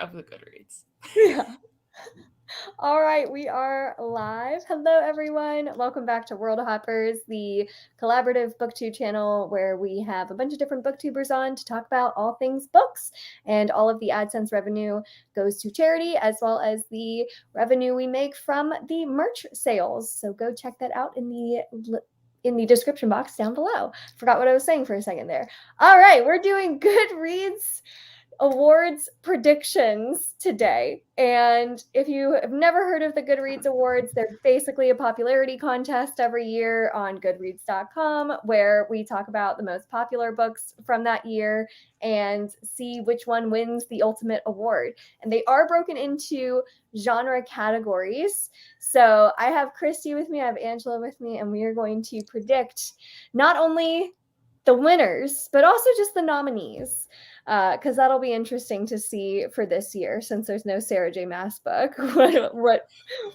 of the Goodreads. Yeah. All right, we are live. Hello, everyone. Welcome back to World Hoppers, the collaborative booktube channel where we have a bunch of different booktubers on to talk about all things books. And all of the AdSense revenue goes to charity, as well as the revenue we make from the merch sales. So go check that out in the description box down below. Forgot what I was saying for a second there. All right, we're doing Goodreads awards predictions today. And if you have never heard of the Goodreads Awards, they're basically a popularity contest every year on goodreads.com where we talk about the most popular books from that year and see which one wins the ultimate award. And they are broken into genre categories. So I have Christy with me, I have Angela with me, and we are going to predict not only the winners, but also just the nominees. Because that'll be interesting to see for this year, since there's no Sarah J. Maas book, what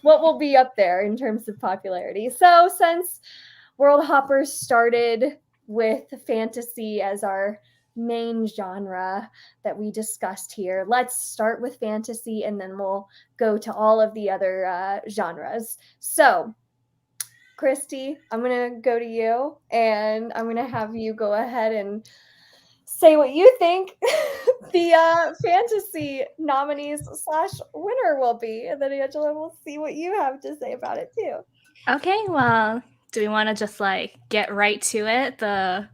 will be up there in terms of popularity. So since World Hoppers started with fantasy as our main genre that we discussed here, let's start with fantasy and then we'll go to all of the other genres. So Christy, I'm going to go to you and I'm going to have you go ahead and say what you think the fantasy nominees / winner will be. And then Angela will see what you have to say about it too. Okay, well, do we want to just get right to it? The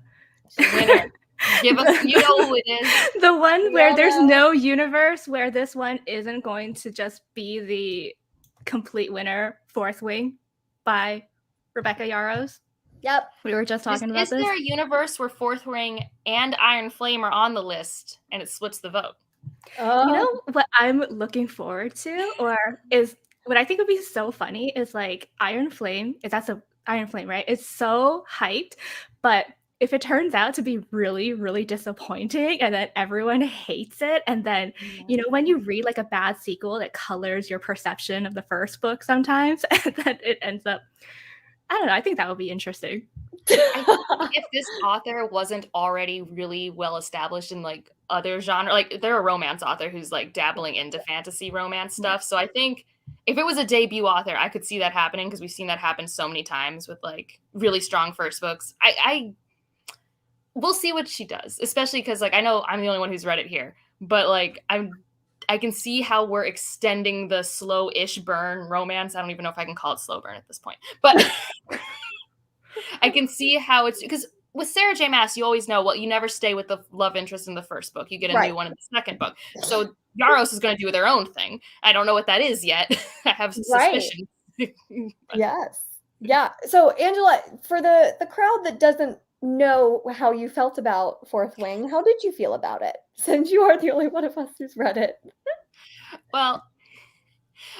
winner. Give us, you know who it is. The one where there's no universe, where this one isn't going to just be the complete winner, Fourth Wing by Rebecca Yarros. Yep. We were just talking about this. Is there a universe where Fourth Wing and Iron Flame are on the list and it splits the vote? Oh. You know what I'm looking forward to, or is what I think would be so funny is Iron Flame. That's a Iron Flame, right? It's so hyped, but if it turns out to be really, really disappointing and then everyone hates it, and then, when you read a bad sequel, it colors your perception of the first book sometimes, and then it ends up, I don't know, I think that would be interesting. I think if this author wasn't already really well established in other genre, they're a romance author who's dabbling into fantasy romance stuff. So I think if it was a debut author, I could see that happening because we've seen that happen so many times with really strong first books. We'll see what she does, especially because I know I'm the only one who's read it here, but I can see how we're extending the slow-ish burn romance. I don't even know if I can call it slow burn at this point, but I can see how it's, because with Sarah J. Maas, you always know, well, you never stay with the love interest in the first book. You get a new one in the second book. So Yarros is going to do their own thing. I don't know what that is yet. I have suspicions. Yes. Yeah. So Angela, for the crowd that doesn't know how you felt about Fourth Wing, how did you feel about it, since you are the only one of us who's read it? Well,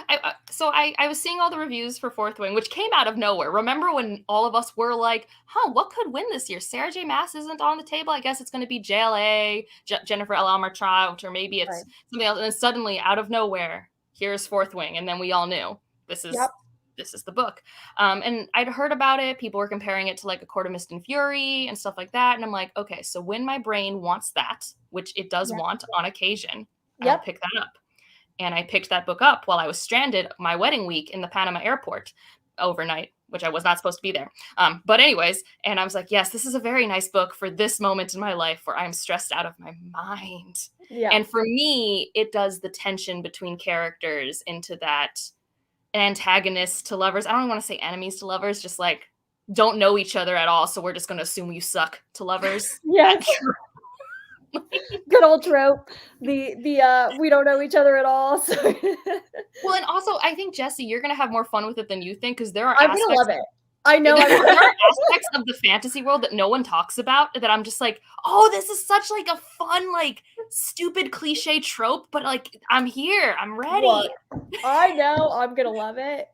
I was seeing all the reviews for Fourth Wing, which came out of nowhere. Remember when all of us were like, what could win this year? Sarah J. Maas isn't on the table. I guess it's going to be JLA, Jennifer L. Martrout, or maybe it's something else. And then suddenly, out of nowhere, here's Fourth Wing. And then we all knew this is the book. And I'd heard about it. People were comparing it to A Court of Mist and Fury and stuff like that. And I'm like, okay, so when my brain wants that, which it does want on occasion, I'll pick that up. And I picked that book up while I was stranded my wedding week in the Panama airport overnight, which I was not supposed to be there. But anyways, and I was like, yes, this is a very nice book for this moment in my life where I'm stressed out of my mind. Yeah. And for me, it does the tension between characters into that antagonist to lovers. I don't want to say enemies to lovers, just don't know each other at all. So we're just going to assume you suck to lovers. Yes. Good old trope. The we don't know each other at all. So. Well, and also I think, Jessie, you're gonna have more fun with it than you think, because there are I'm gonna love it. I know there are aspects of the fantasy world that no one talks about that I'm just oh, this is such a fun, stupid cliche trope, but I'm here, I'm ready. What? I know, I'm gonna love it.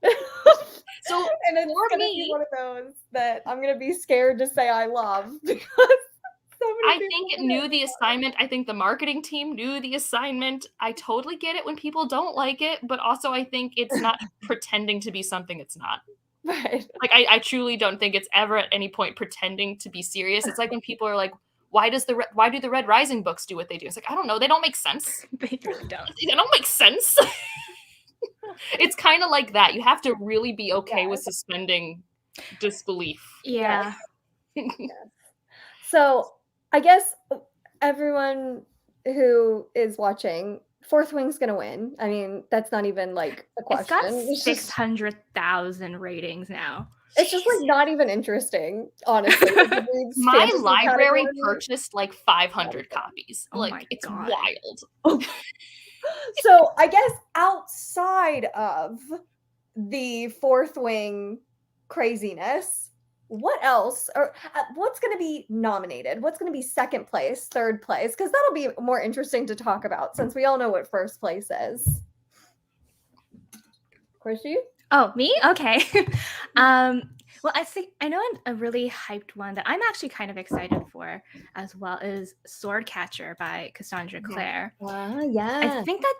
So and it's gonna be one of those that I'm gonna be scared to say I love, because I think it knew the assignment. I think the marketing team knew the assignment. I totally get it when people don't like it, but also I think it's not pretending to be something it's not. Right. I truly don't think it's ever at any point pretending to be serious. It's when people are why do the Red Rising books do what they do? It's like, I don't know. They don't make sense. They really don't. They don't make sense. It's kind of like that. You have to really be okay with suspending disbelief. Yeah. Yes. So I guess everyone who is watching, Fourth Wing's gonna win. I mean, that's not even like a question. It's got 600,000 ratings now. It's just like not even interesting, honestly. My library purchased like 500 copies. Oh like, my it's God. wild. So I guess outside of the Fourth Wing craziness, what else, or what's going to be nominated? What's going to be second place, third place? Because that'll be more interesting to talk about since we all know what first place is. Chrissy? Oh, me? Okay. Well, I know a really hyped one that I'm actually kind of excited for as well is Swordcatcher by Cassandra Clare. Yeah. I think that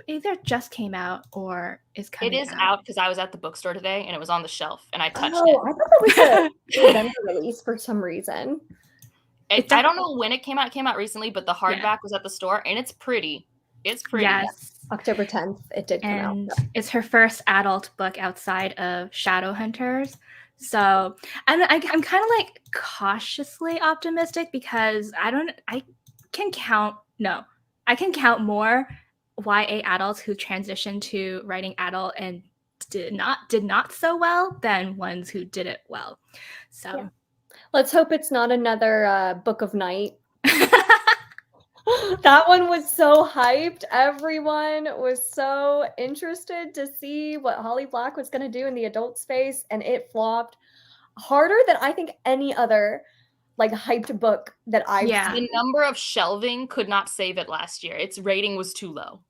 either just came out or is coming out. It is out because I was at the bookstore today and it was on the shelf and I touched it. I thought that was a November release for some reason. I don't know when it came out. It came out recently, but the hardback was at the store and it's pretty. It's pretty. Yes. October 10th, it did come out. And it's her first adult book outside of Shadowhunters. So I'm kind of like cautiously optimistic because I can count more YA adults who transitioned to writing adult and did not so well than ones who did it well. So yeah. Let's hope it's not another Book of Night. That one was so hyped. Everyone was so interested to see what Holly Black was going to do in the adult space, and it flopped harder than I think any other like hyped book that I've seen. The number of shelving could not save it last year. Its rating was too low.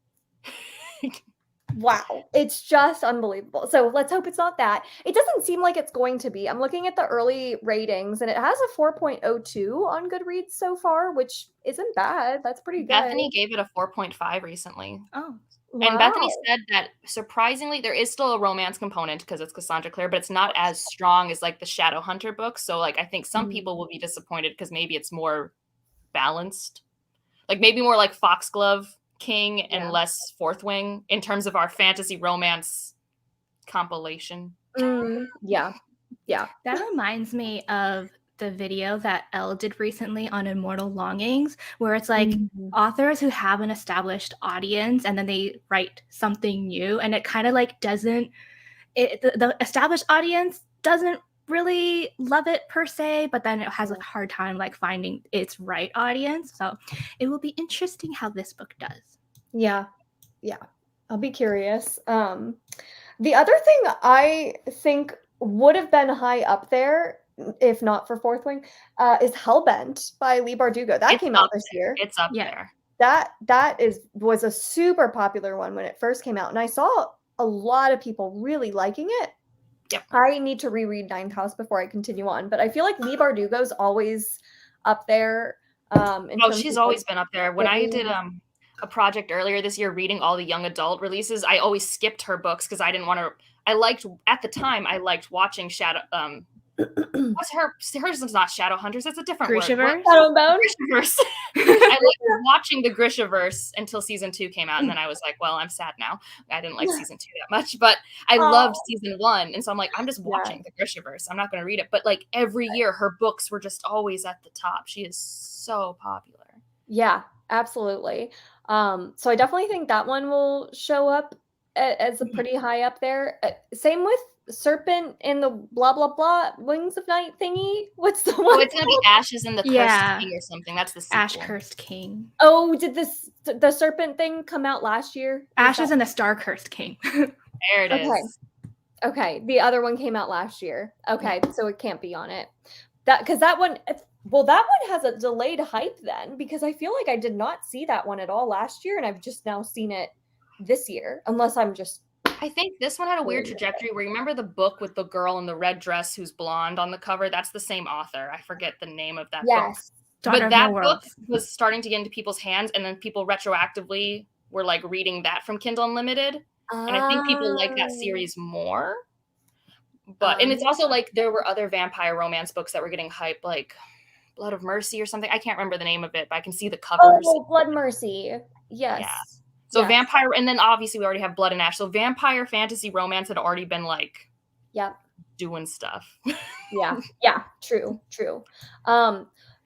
Wow, it's just unbelievable. So let's hope it's not that. It doesn't seem like it's going to be. I'm looking at the early ratings and it has a 4.02 on Goodreads so far, which isn't bad. That's pretty good. Bethany gave it a 4.5 recently. Oh. Wow. And Bethany said that surprisingly there is still a romance component because it's Cassandra Clare, but it's not as strong as like the Shadowhunter books. So like I think some people will be disappointed because maybe it's more balanced. Like maybe more like Foxglove King and less Fourth Wing in terms of our fantasy romance compilation. Yeah. That reminds me of the video that Elle did recently on Immortal Longings, where it's like authors who have an established audience and then they write something new, and it kind of like the established audience doesn't really love it per se, but then it has a hard time like finding its right audience. So it will be interesting how this book does. Yeah. I'll be curious. The other thing I think would have been high up there, if not for Fourth Wing, is Hellbent by Leigh Bardugo. That came out this year. It's up there. That was a super popular one when it first came out, and I saw a lot of people really liking it. Yep. I need to reread Ninth House before I continue on, but I feel like Leigh Bardugo's always up there. She's always been up there. When I did a project earlier this year reading all the young adult releases, I always skipped her books because I didn't want to. I liked watching Shadow. What's hers is not Shadowhunters. It's a different word. Grishaverse. I liked watching the Grishaverse until season 2 came out, and then I was like, well, I'm sad now. I didn't like season 2 that much, but I loved season 1, and so I'm like, I'm just watching the Grishaverse. I'm not going to read it, but like every year, her books were just always at the top. She is so popular. Yeah, absolutely. So I definitely think that one will show up as a pretty high up there. Same with Serpent in the blah blah blah Wings of Night thingy. What's the one? Oh, it's gonna be Ashes in the Cursed King or something. That's the sequel. Ash Cursed King. Oh, did the Serpent thing come out last year? Ashes and the Star Cursed King. There it is. Okay, the other one came out last year. Okay, so it can't be on it. That one has a delayed hype then, because I feel like I did not see that one at all last year, and I've just now seen it this year, unless I'm just. I think this one had a weird trajectory where you remember the book with the girl in the red dress who's blonde on the cover? That's the same author. I forget the name of that book. But that book was starting to get into people's hands, and then people retroactively were like reading that from Kindle Unlimited. And I think people like that series more. But and it's also like there were other vampire romance books that were getting hype, like Blood of Mercy or something. I can't remember the name of it, but I can see the covers. Oh, Blood Mercy. Yes. Yeah. So yes. vampire, and then obviously we already have Blood and Ash. So vampire fantasy romance had already been like doing stuff. Yeah. True.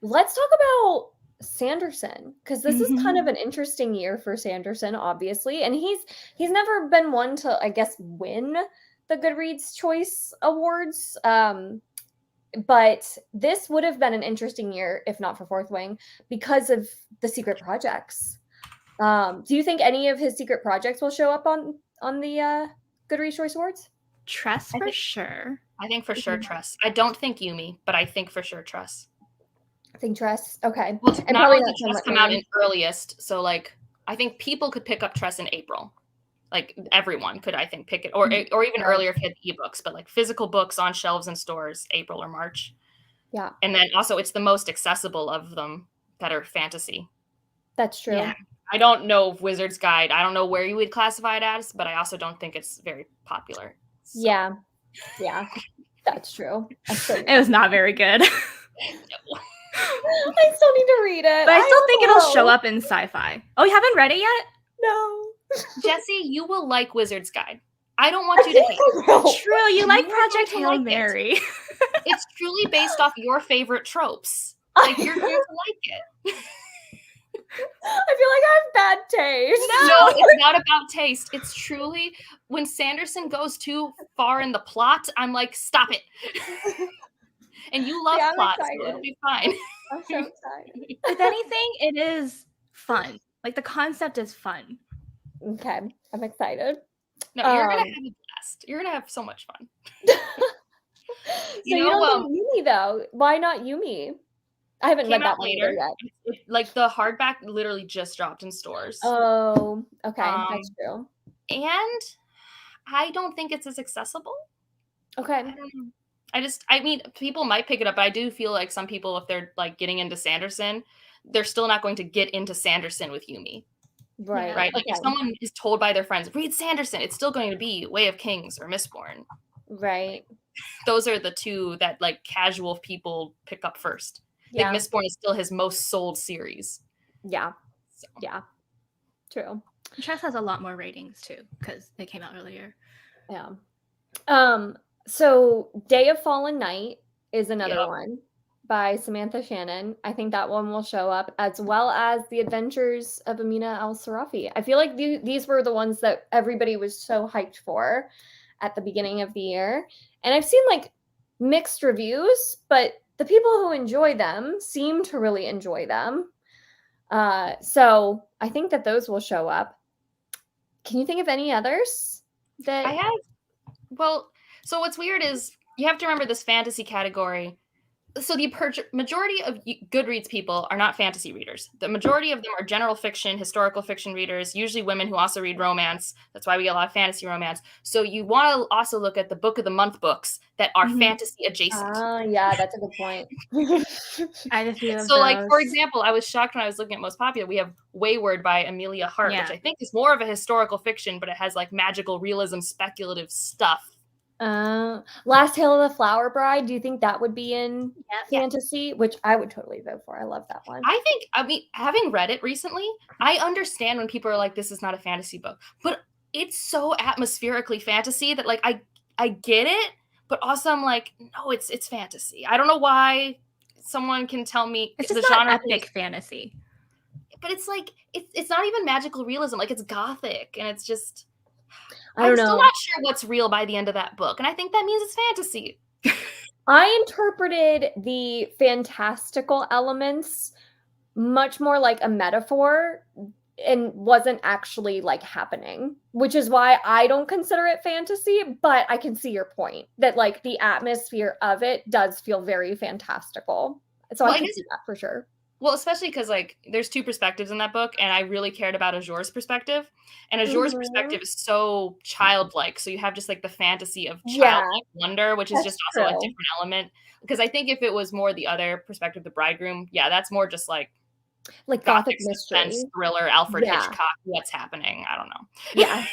Let's talk about Sanderson, because this is kind of an interesting year for Sanderson, obviously, and he's never been one to, I guess, win the Goodreads Choice Awards. But this would have been an interesting year if not for Fourth Wing because of the secret projects. Do you think any of his secret projects will show up on the Goodreads Choice Awards? Tress for sure. I think for sure Tress. I don't think Yumi, but I think for sure Tress. I think Tress. Okay. Well, and not only did Tress come out in earliest, so like I think people could pick up Tress in April. Like everyone could, I think, pick it, or even earlier if you had ebooks, but like physical books on shelves in stores, April or March. Yeah. And then also it's the most accessible of them that are fantasy. That's true. Yeah. I don't know Wizard's Guide. I don't know where you would classify it as, but I also don't think it's very popular. So. Yeah, that's true. It was not very good. I still need to read it. But I still think it'll show up in Sci-fi. Oh, you haven't read it yet? No. Jesse, you will like Wizard's Guide. I don't want you to hate it. True, you like Project Hail Mary. It's truly based off your favorite tropes. Like, you're going to like it. I feel like I have bad taste. No, it's not about taste. It's truly, when Sanderson goes too far in the plot, I'm like, stop it. And you love plots, so it'll be fine. I'm so excited. If anything, it is fun. Like, the concept is fun. Okay, I'm excited. No, you're going to have a blast. You're going to have so much fun. So you don't think Yumi, though? Why not Yumi? I haven't read that one yet. Like, the hardback literally just dropped in stores. Oh, okay. That's true. And I don't think it's as accessible. Okay. I mean, people might pick it up, but I do feel like some people, if they're like getting into Sanderson, they're still not going to get into Sanderson with Yumi. Right. Right. Like if someone is told by their friends, read Sanderson, it's still going to be Way of Kings or Mistborn. Right. Those are the two that like casual people pick up first. Yeah. Like Mistborn is still his most sold series. Yeah. So. Yeah. True. Tress has a lot more ratings too, because they came out earlier. Yeah. So Day of Fallen Night is another one by Samantha Shannon. I think that one will show up, as well as The Adventures of Amina Al-Sarafi. I feel like these were the ones that everybody was so hyped for at the beginning of the year. And I've seen like mixed reviews, but the people who enjoy them seem to really enjoy them. So I think that those will show up. Can you think of any others that I have? Well, so what's weird is you have to remember this fantasy category. So the majority of Goodreads people are not fantasy readers. The majority of them are general fiction, historical fiction readers, usually women who also read romance. That's why we get a lot of fantasy romance. So you want to also look at the book of the month books that are fantasy adjacent. Yeah, that's a good point. I have a few of so those. Like, for example, I was shocked when I was looking at most popular. We have Wayward by Amelia Hart, which I think is more of a historical fiction, but it has like magical realism, speculative stuff. Last Tale of the Flower Bride, do you think that would be in fantasy? Which I would totally vote for. I love that one. I mean, having read it recently, I understand when people are like, this is not a fantasy book, but it's so atmospherically fantasy that like I get it, but also I'm like, no, it's fantasy. I don't know why someone can tell me it's just the genre epic fantasy. But it's like it's not even magical realism, like it's gothic, and it's just I'm still not sure what's real by the end of that book, and I think that means it's fantasy. I interpreted the fantastical elements much more like a metaphor and wasn't actually like happening, which is why I don't consider it fantasy, but I can see your point that like the atmosphere of it does feel very fantastical. So I can see that for sure. Well, especially because like there's two perspectives in that book, and I really cared about Azur's perspective. And Azur's perspective is so childlike. So you have just like the fantasy of childlike wonder, which is just also a different element. Because I think if it was more the other perspective, the bridegroom, that's more just like gothic mystery, thriller, Alfred Hitchcock. What's happening? I don't know. Yeah,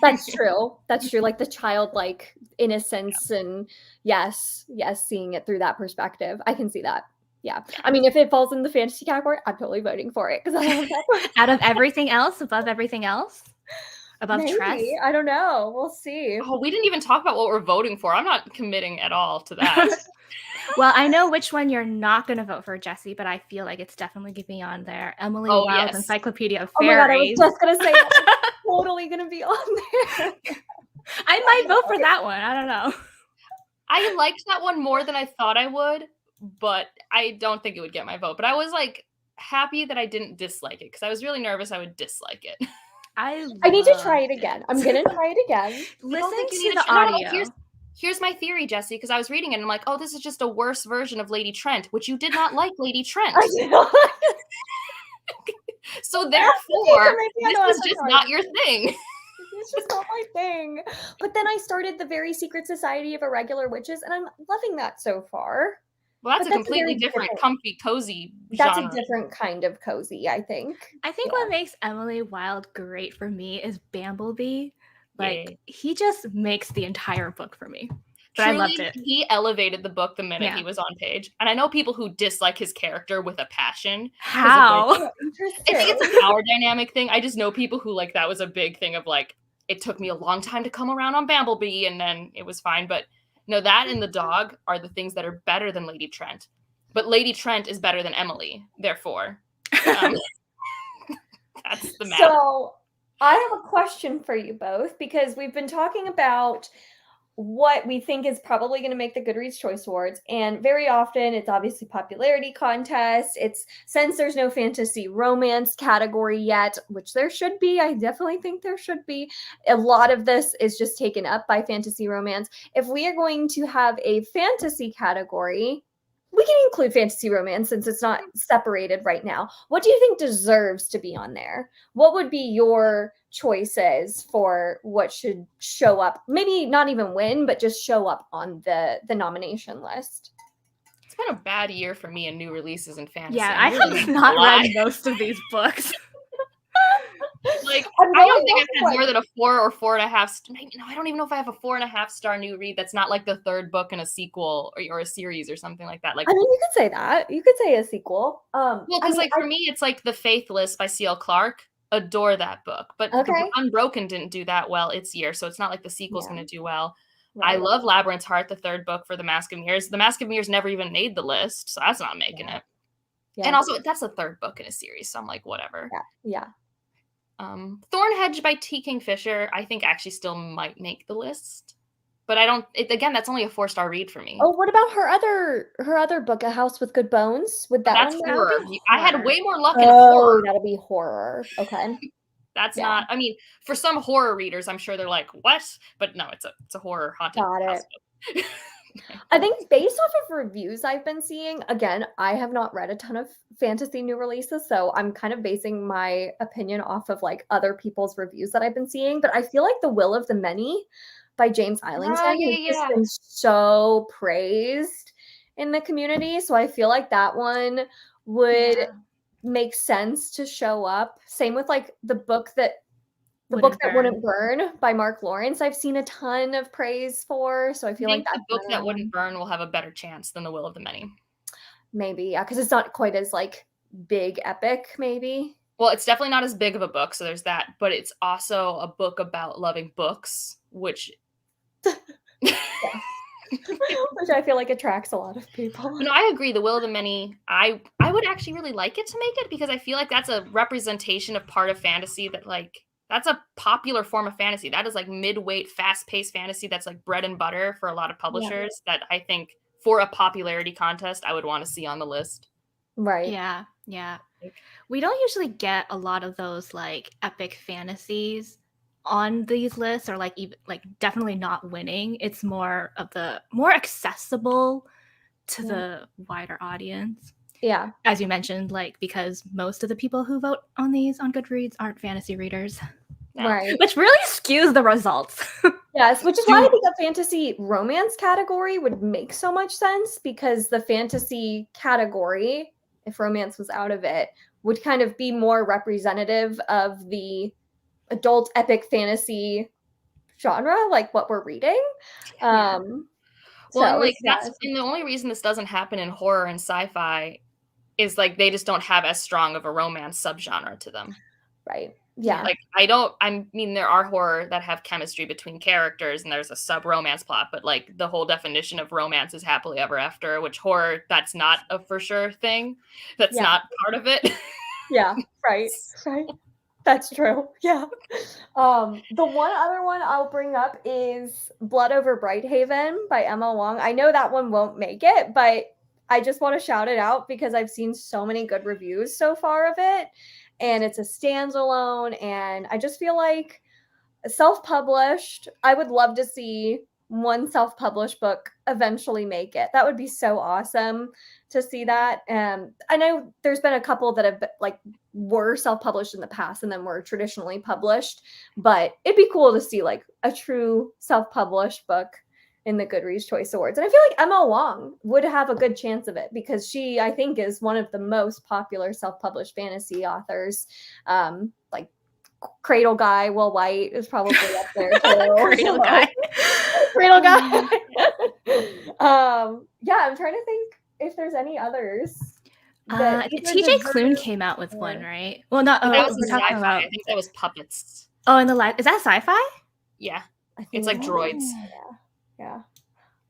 that's true. That's true. Like the childlike innocence and yes, seeing it through that perspective. I can see that. Yeah. I mean, if it falls in the fantasy category, I'm totally voting for it because I love that book. Out of everything else, above everything else? Above Tress? Maybe. I don't know. We'll see. Oh, we didn't even talk about what we're voting for. I'm not committing at all to that. Well, I know which one you're not going to vote for, Jessie, but I feel like it's definitely going to be on there. Emily Oh, Wilde's yes. Encyclopedia of Oh my god, I was Fairies. just gonna say that's totally gonna be on there. I might vote for that one. I don't know. I liked that one more than I thought I would, but I don't think it would get my vote. But I was like happy that I didn't dislike it because I was really nervous I would dislike it. I need to try it again. I'm gonna try it again. Listen think you to need the to try- no, audio. Here's my theory, Jessie, because I was reading it and I'm like, oh, this is just a worse version of Lady Trent, which you did not like Lady Trent. I know. So therefore, Maybe I know this is I'm just sorry. not your thing. It's just not my thing. But then I started the Very Secret Society of Irregular Witches, and I'm loving that so far. Well, that's But a that's a completely very different, different- comfy, cozy That's genre. a different kind of cozy, I think. I think Yeah. what makes Emily Wilde great for me is Bamblebee. Like, Yeah. he just makes the entire book for me. But Truly, I loved it. he elevated the book the minute Yeah. he was on page. And I know people who dislike his character with a passion. How? Oh, interesting. I think it's a power dynamic thing. I just know people who like that was a big thing of like, it took me a long time to come around on Bamblebee and then it was fine. But no, that and the dog are the things that are better than Lady Trent. But Lady Trent is better than Emily, therefore. That's the math. So I have a question for you both because we've been talking about what we think is probably going to make the Goodreads Choice Awards. And very often it's obviously popularity contest. It's since there's no fantasy romance category yet, which there should be. I definitely think there should be. A lot of this is just taken up by fantasy romance. If we are going to have a fantasy category, we can include fantasy romance since it's not separated right now. What do you think deserves to be on there? What would be your choices for what should show up? Maybe not even win, but just show up on the nomination list. It's been a bad year for me in new releases in fantasy. Yeah, I'm I really have not lie. read most of these books. Like, I'm I don't going think off I've had more than a 4 or 4.5. No, I don't even know if I have a 4.5 star new read that's not like the third book in a sequel or a series or something like that. Like, I mean, you could say that. You could say a sequel. well, because like for me, it's like The Faithless by C.L. Clarke. Adore that book, but Okay. Unbroken didn't do that well its year, so it's not like the sequel's Yeah. going to do well. Right. I love Labyrinth's Heart, the third book for The Mask of Mirrors. The Mask of Mirrors never even made the list, so that's not making it. Yeah. And also, that's the third book in a series, so I'm like, whatever. Yeah. Thornhedge by T. Kingfisher, I think actually still might make the list, but I don't. Again, that's only a 4-star read for me. Oh, what about her other book, A House with Good Bones? Would that That's one? horror. That would be I had horror. way more luck in Oh, horror. that'll be horror. Okay. That's Yeah. not. I mean, for some horror readers, I'm sure they're like, "What?" But no, it's a horror haunted Got it. house book. I think based off of reviews I've been seeing, again, I have not read a ton of fantasy new releases, so I'm kind of basing my opinion off of like other people's reviews that I've been seeing. But I feel like The Will of the Many by James Islington has just been so praised in the community. So I feel like that one would make sense to show up. Same with like the book that Wouldn't Burn by Mark Lawrence. I've seen a ton of praise for, so I feel like the book that wouldn't burn will have a better chance than The Will of the Many. Maybe, yeah, because it's not quite as like big epic, maybe. Well, it's definitely not as big of a book, so there's that, but it's also a book about loving books, which Which I feel like attracts a lot of people. No, I agree. The Will of the Many, I would actually really like it to make it because I feel like that's a representation of part of fantasy that like that's a popular form of fantasy. That is like mid-weight, fast-paced fantasy that's like bread and butter for a lot of publishers that I think for a popularity contest I would want to see on the list. Right. Yeah. We don't usually get a lot of those like epic fantasies on these lists, or like even like definitely not winning. It's more of the more accessible to the wider audience. Yeah. As you mentioned, like because most of the people who vote on these on Goodreads aren't fantasy readers. No. Right. Which really skews the results. Yes, which is why I think a fantasy romance category would make so much sense, because the fantasy category, if romance was out of it, would kind of be more representative of the adult epic fantasy genre, like what we're reading. Well, and So like it's and the only reason this doesn't happen in horror and sci-fi is like they just don't have as strong of a romance subgenre to them. right. Yeah. Like I mean there are horror that have chemistry between characters and there's a sub-romance plot, but like the whole definition of romance is happily ever after, which horror, that's not a for sure thing. That's Yeah. not part of it. Yeah, right. That's true. Yeah. The one other one I'll bring up is Blood Over Brighthaven by Emma Wong. I know that one won't make it, but I just want to shout it out because I've seen so many good reviews so far of it. And it's a standalone, and I just feel like self-published. I would love to see one self-published book eventually make it. That would be so awesome to see that. I know there's been a couple that have like were self-published in the past and then were traditionally published, but it'd be cool to see like a true self-published book in the Goodreads Choice Awards. And I feel like Emma Wong would have a good chance of it because she, I think, is one of the most popular self-published fantasy authors. Like Cradle Guy, Will White is probably up there too. Cradle Guy. Cradle Guy. Yeah, I'm trying to think if there's any others. TJ Klune came out with one, right? Well, not. That was we're sci-fi. talking about. I think that was puppets. Oh, and the is that sci-fi? Yeah, it's like droids. Yeah.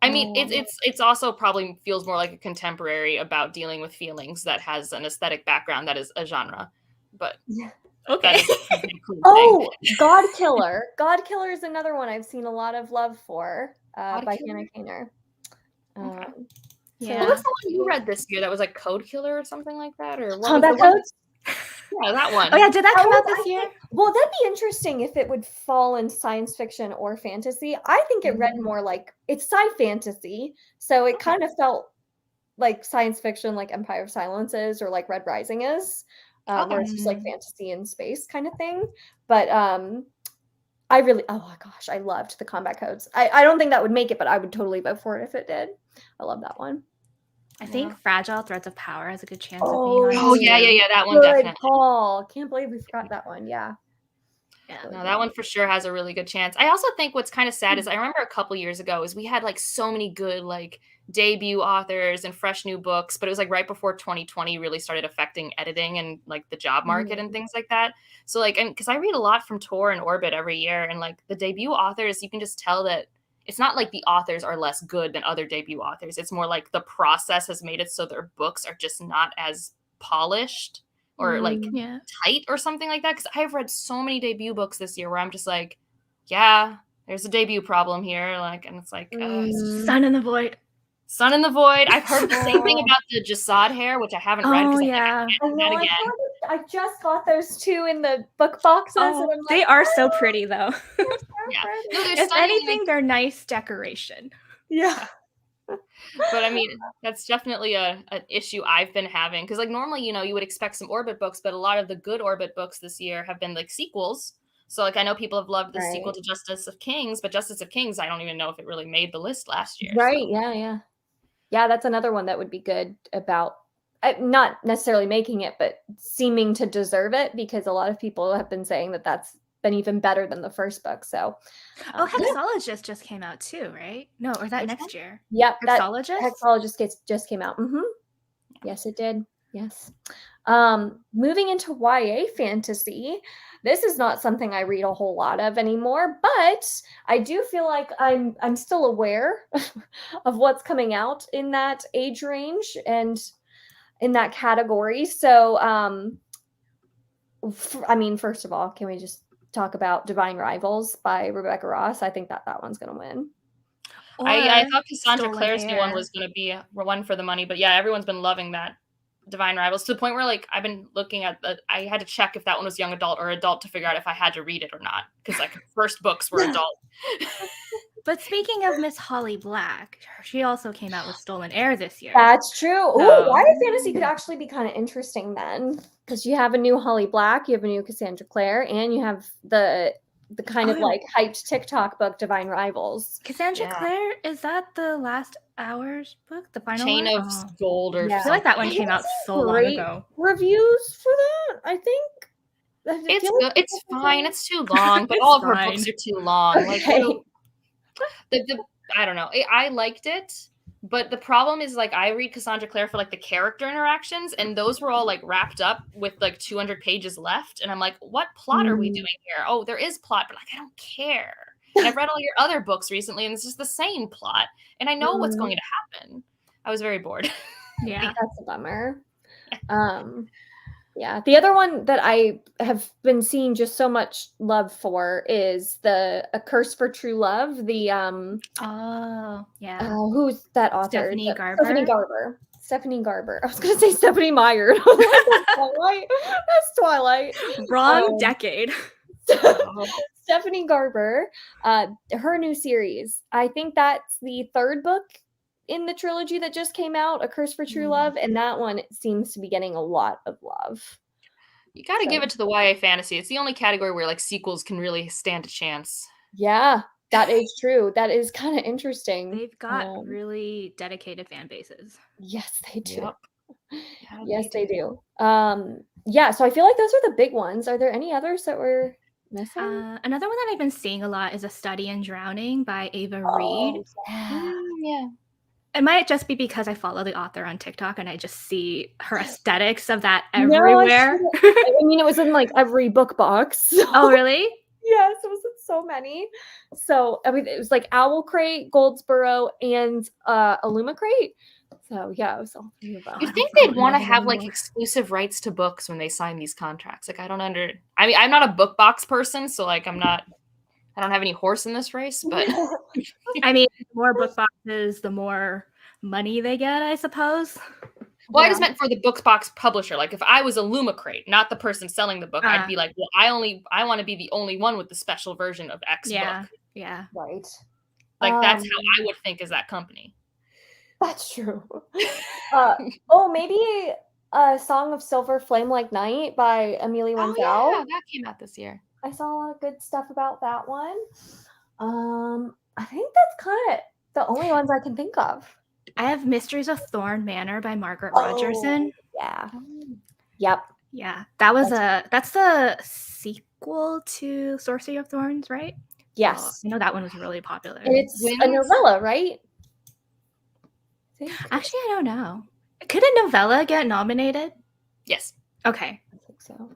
I mean, it's also probably feels more like a contemporary about dealing with feelings that has an aesthetic background that is a genre, but yeah. Okay. Oh, God Killer. God Killer is another one I've seen a lot of love for by Hannah Kaner. Okay. Yeah. What was the one you read this year that was like Code Killer or something like that? Or what Combat Codes? Yeah, that one. Oh yeah, did that come out this year? Well, that'd be interesting if it would fall in science fiction or fantasy. I think it read more like it's sci-fantasy, so it kind of felt like science fiction, like Empire of Silence is, or like Red Rising is. Where it's just like fantasy in space kind of thing. But I really, oh my gosh, I loved the Combat Codes. I don't think that would make it, but I would totally vote for it if it did. I love that one. I think Fragile Threads of Power has a good chance of being on. Oh yeah, that one Good definitely. call. Can't believe we forgot that one. Yeah. No, that one for sure has a really good chance. I also think what's kind of sad is I remember a couple years ago is we had like so many good like debut authors and fresh new books, but it was like right before 2020 really started affecting editing and like the job market and things like that. So like, and because I read a lot from Tor and Orbit every year, and like the debut authors, you can just tell that it's not like the authors are less good than other debut authors. It's more like the process has made it so their books are just not as polished or like tight or something like that. Because I've read so many debut books this year where I'm just like, yeah, there's a debut problem here. Like, and it's like, Sun in the Void. Sun in the Void. I've heard the same thing about the Jasad hair, which I haven't read because I just got those two in the book boxes. Oh, and they are so pretty though. Yeah. No, if anything, they're nice decoration. Yeah. But I mean, that's definitely an issue I've been having because like normally, you know, you would expect some Orbit books, but a lot of the good Orbit books this year have been like sequels. So like I know people have loved the sequel to Justice of Kings, but Justice of Kings, I don't even know if it really made the list last year. Right. So. Yeah, that's another one that would be good about not necessarily making it, but seeming to deserve it because a lot of people have been saying that that's been even better than the first book. So, Hexologist just came out too, right? No, or that next year? Yep, Hexologist just came out. Yes, it did. Yes. Moving into YA fantasy. This is not something I read a whole lot of anymore, but I do feel like I'm still aware of what's coming out in that age range and in that category. So, I mean, first of all, can we just talk about Divine Rivals by Rebecca Ross? I think that one's going to win. I thought Cassandra Clare's new one was going to be one for the money, but yeah, everyone's been loving that Divine Rivals to the point where like I've been looking at I had to check if that one was young adult or adult to figure out if I had to read it or not because like first books were adult. But speaking of Miss Holly Black, she also came out with Stolen Air this year. That's true. Oh, YA fantasy could actually be kind of interesting then because you have a new Holly Black, you have a new Cassandra Clare, and you have the kind of like hyped TikTok book Divine Rivals. Cassandra Clare, is that the Last Hours book? The final Chain one? of Gold or I feel like that one came out so long ago. Reviews for that, I think. It's good. It's fine. It's too long, but all of her books are too long. Like I don't know. I liked it, but the problem is like I read Cassandra Clare for like the character interactions, and those were all like wrapped up with like 200 pages left, and I'm like, what plot are we doing here? Oh, there is plot, but like I don't care. And I've read all your other books recently, and it's just the same plot, and I know what's going to happen. I was very bored. Yeah. That's a bummer. Yeah. The other one that I have been seeing just so much love for is A Curse for True Love. The Oh, yeah. who's that author? Stephanie Garber. Stephanie Garber. I was gonna say Stephanie Meyer. That's Twilight. That's Twilight. Wrong decade. Stephanie Garber, her new series. I think that's the third book in the trilogy that just came out, A Curse for True Love, and that one seems to be getting a lot of love. You got to give it to the YA fantasy. It's the only category where like sequels can really stand a chance. Yeah, that is true. That is kind of interesting. They've got really dedicated fan bases. Yes, they do. Yep. Yes, they do. Yeah, so I feel like those are the big ones. Are there any others that we're missing? Another one that I've been seeing a lot is A Study in Drowning by Ava Reed. Yeah. It might just be because I follow the author on TikTok and I just see her aesthetics of that everywhere. I mean, it was in like every book box. So. Oh, really? Yes, it was in so many. So, I mean, it was like Owl Crate, Goldsboro, and Illuma Crate. So, yeah, it was all three of them. You think they'd want to have like exclusive rights to books when they sign these contracts? Like, I mean, I'm not a book box person, so like I don't have any horse in this race, but I mean, the more book boxes, the more money they get, I suppose. Well, I just meant for the book box publisher. Like if I was a Lumacrate, not the person selling the book, I'd be like, well, I want to be the only one with the special version of X book. Yeah. Right. Like that's how I would think as that company. That's true. Maybe A Song of Silver Flame Like Night by Amelia Wenzel. Oh, yeah, that came out this year. I saw a lot of good stuff about that one. I think that's kind of the only ones I can think of. I have Mysteries of Thorn Manor by Margaret Rogerson. Yeah. Yep. Yeah. That's the sequel to Sorcery of Thorns, right? Yes. I know that one was really popular. And it's a novella, right? Actually, I don't know. Could a novella get nominated? Yes. Okay. I think so.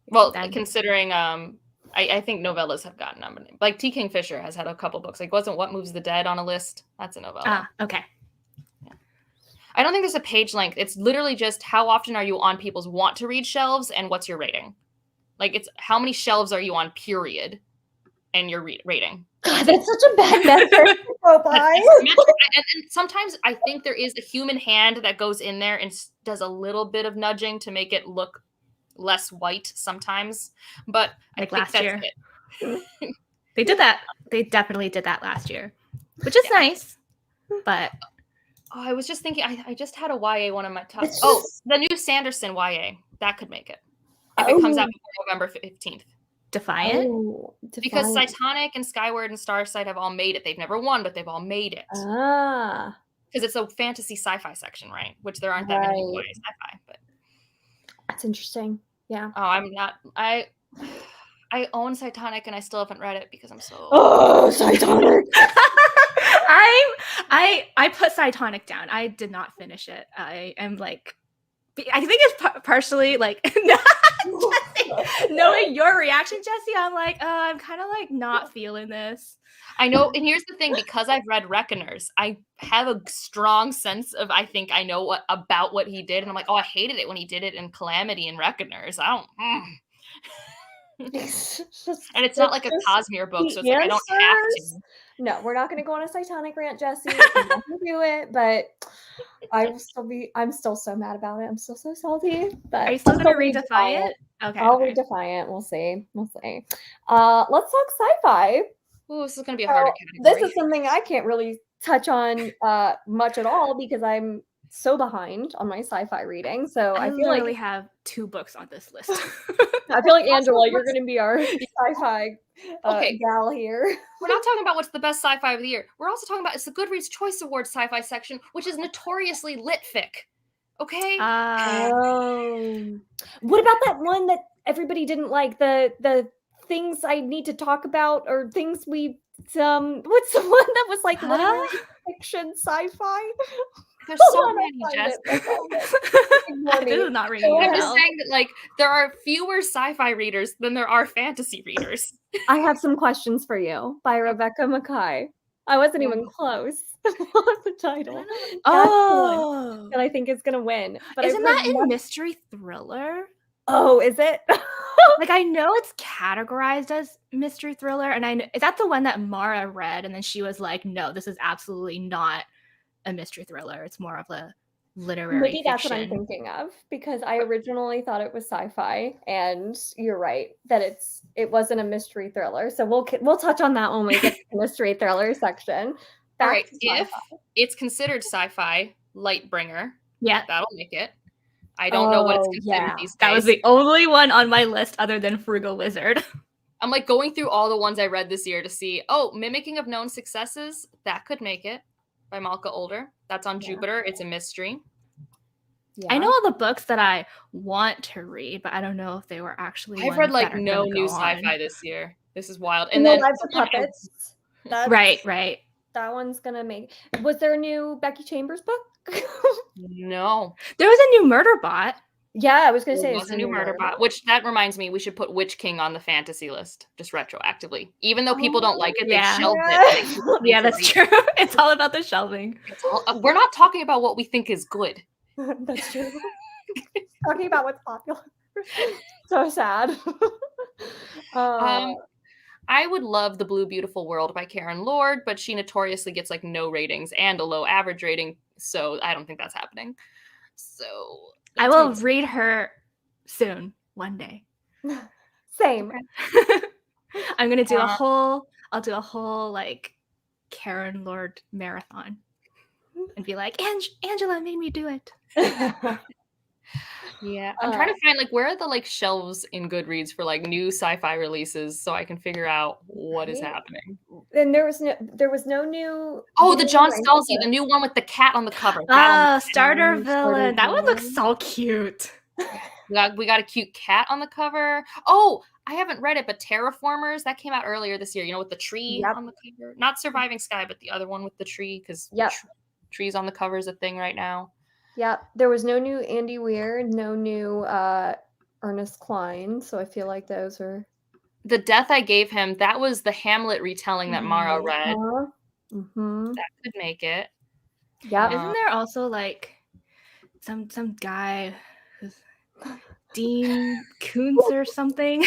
Well, considering I think novellas have gotten nominated. Like T. Kingfisher has had a couple books. Like wasn't What Moves the Dead on a list? That's a novella. Okay. Yeah. I don't think there's a page length. It's literally just how often are you on people's want to read shelves and what's your rating. Like it's how many shelves are you on, period, and your rating. God, that's such a bad metric to go by. And sometimes I think there is a human hand that goes in there and does a little bit of nudging to make it look less white sometimes, but like I think last year. They did that. They definitely did that last year, which is nice. But I was just thinking, I just had a YA one of my top. The new Sanderson YA that could make it if it comes out before November 15th. Defiant? Because Cytonic and Skyward and Starsight have all made it. They've never won, but they've all made it. Because it's a fantasy sci-fi section, right? Which there aren't that many YA sci-fi, but that's interesting. Yeah. Oh, I'm not. I own Cytonic and I still haven't read it because I'm so. Oh, Cytonic! I put Cytonic down. I did not finish it. I am like, I think it's partially like knowing your reaction, Jessie. I'm like, I'm kind of like not feeling this. I know, and here's the thing: because I've read Reckoners, I have a strong sense of I think I know about what he did, and I'm like, I hated it when he did it in Calamity and Reckoners. I don't. And it's not like a Cosmere book, so it's like I don't have to. No, we're not going to go on a Cytonic rant, Jessie. I'm not going to do it, but I'm still so mad about it. I'm still so salty. But are you still going to read Defiant? Okay. I'll read Defiant. We'll see. Let's talk sci-fi. Ooh, this is going to be a harder category. This is something I can't really touch on much at all because I'm so behind on my sci-fi reading. So I feel like we have 2 books on this list. I feel like Angela, you're going to be our sci-fi gal here. We're not talking about what's the best sci-fi of the year. We're also talking about it's the Goodreads Choice Awards sci-fi section, which is notoriously litfic. Okay. What about that one that everybody didn't like? The things I need to talk about or things we what's the one that was like literary fiction sci-fi? There's Hold so on, many, I'll find Jess. it. I found it. Ignore This me. is not ringing Go a I'm ahead. just bell. saying that like there are fewer sci-fi readers than there are fantasy readers. I have some questions for you by Rebecca Mackay. I wasn't even close. What was the title? That's the one that I think is gonna win. But Isn't I've heard that in mystery thriller? Oh, is it? Like, I know it's categorized as mystery thriller, and is that the one that Mara read, and then she was like, "No, this is absolutely not a mystery thriller. It's more of a literary Maybe that's what I'm fiction." thinking of because I originally thought it was sci-fi, and you're right that it wasn't a mystery thriller. So we'll touch on that when we get to the mystery thriller section. All Back right, to sci-fi. if it's considered sci-fi, Lightbringer, Yeah, that'll make it. I don't know what it's Oh, considered yeah. these days. that was the only one on my list other than Frugal Wizard. I'm like going through all the ones I read this year to see, Mimicking of Known Successes, that could make it by Malka Older. That's on Yeah. Jupiter. It's a mystery. Yeah. I know all the books that I want to read, but I don't know if they were actually I've ones read like that are no gonna new go on. sci-fi this year. This is wild. And And the then Lives of Puppets. Right. That one's gonna make. Was there a new Becky Chambers book? no. There was a new Murderbot. Yeah, I was gonna say There was a new Murderbot, which that reminds me, we should put Witch King on the fantasy list just retroactively. Even though people don't like it, yeah. they shelved it. Yeah, that's true. It's all about the shelving. We're not talking about what we think is good. That's true. Talking about what's popular. So sad. I would love The Blue Beautiful World by Karen Lord, but she notoriously gets like no ratings and a low average rating, so I don't think that's happening. So I will read her soon, one day. Same. I'm gonna do I'll do a whole like Karen Lord marathon and be like, Angela made me do it. Yeah, I'm trying to find like where are the like shelves in Goodreads for like new sci-fi releases so I can figure out what is happening. And there was no new. The John Scalzi, the new one with the cat on the cover. Starter Villain. That one looks so cute. We got a cute cat on the cover. Oh, I haven't read it, but Terraformers, that came out earlier this year, you know, with the tree on the cover. Not Surviving Sky, but the other one with the tree, because trees on the cover is a thing right now. Yeah, there was no new Andy Weir, no new Ernest Cline, so I feel like those are... The Death I Gave Him, that was the Hamlet retelling that Mara read. That could make it. Yeah. Isn't there also like some guy who's Dean Koontz or something?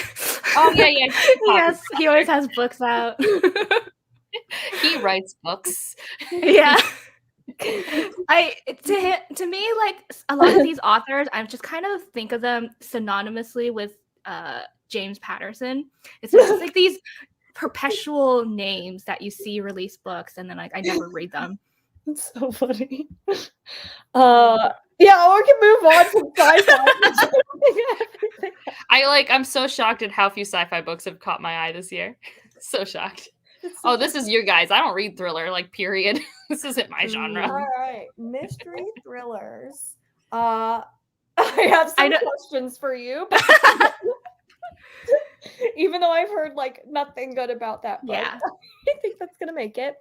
Oh yeah. Yes, he always has books out. He writes books. Yeah. To me, like a lot of these authors, I just kind of think of them synonymously with James Patterson. It's just like these perpetual names that you see release books, and then like I never read them. It's so funny. Yeah, we can move on to sci-fi. I'm so shocked at how few sci-fi books have caught my eye this year. So shocked. Oh, this is your guys. I don't read thriller, like, period. This isn't my genre. All right. Mystery thrillers. I have some questions for you. Even though I've heard, like, nothing good about that book. Yeah. I think that's going to make it.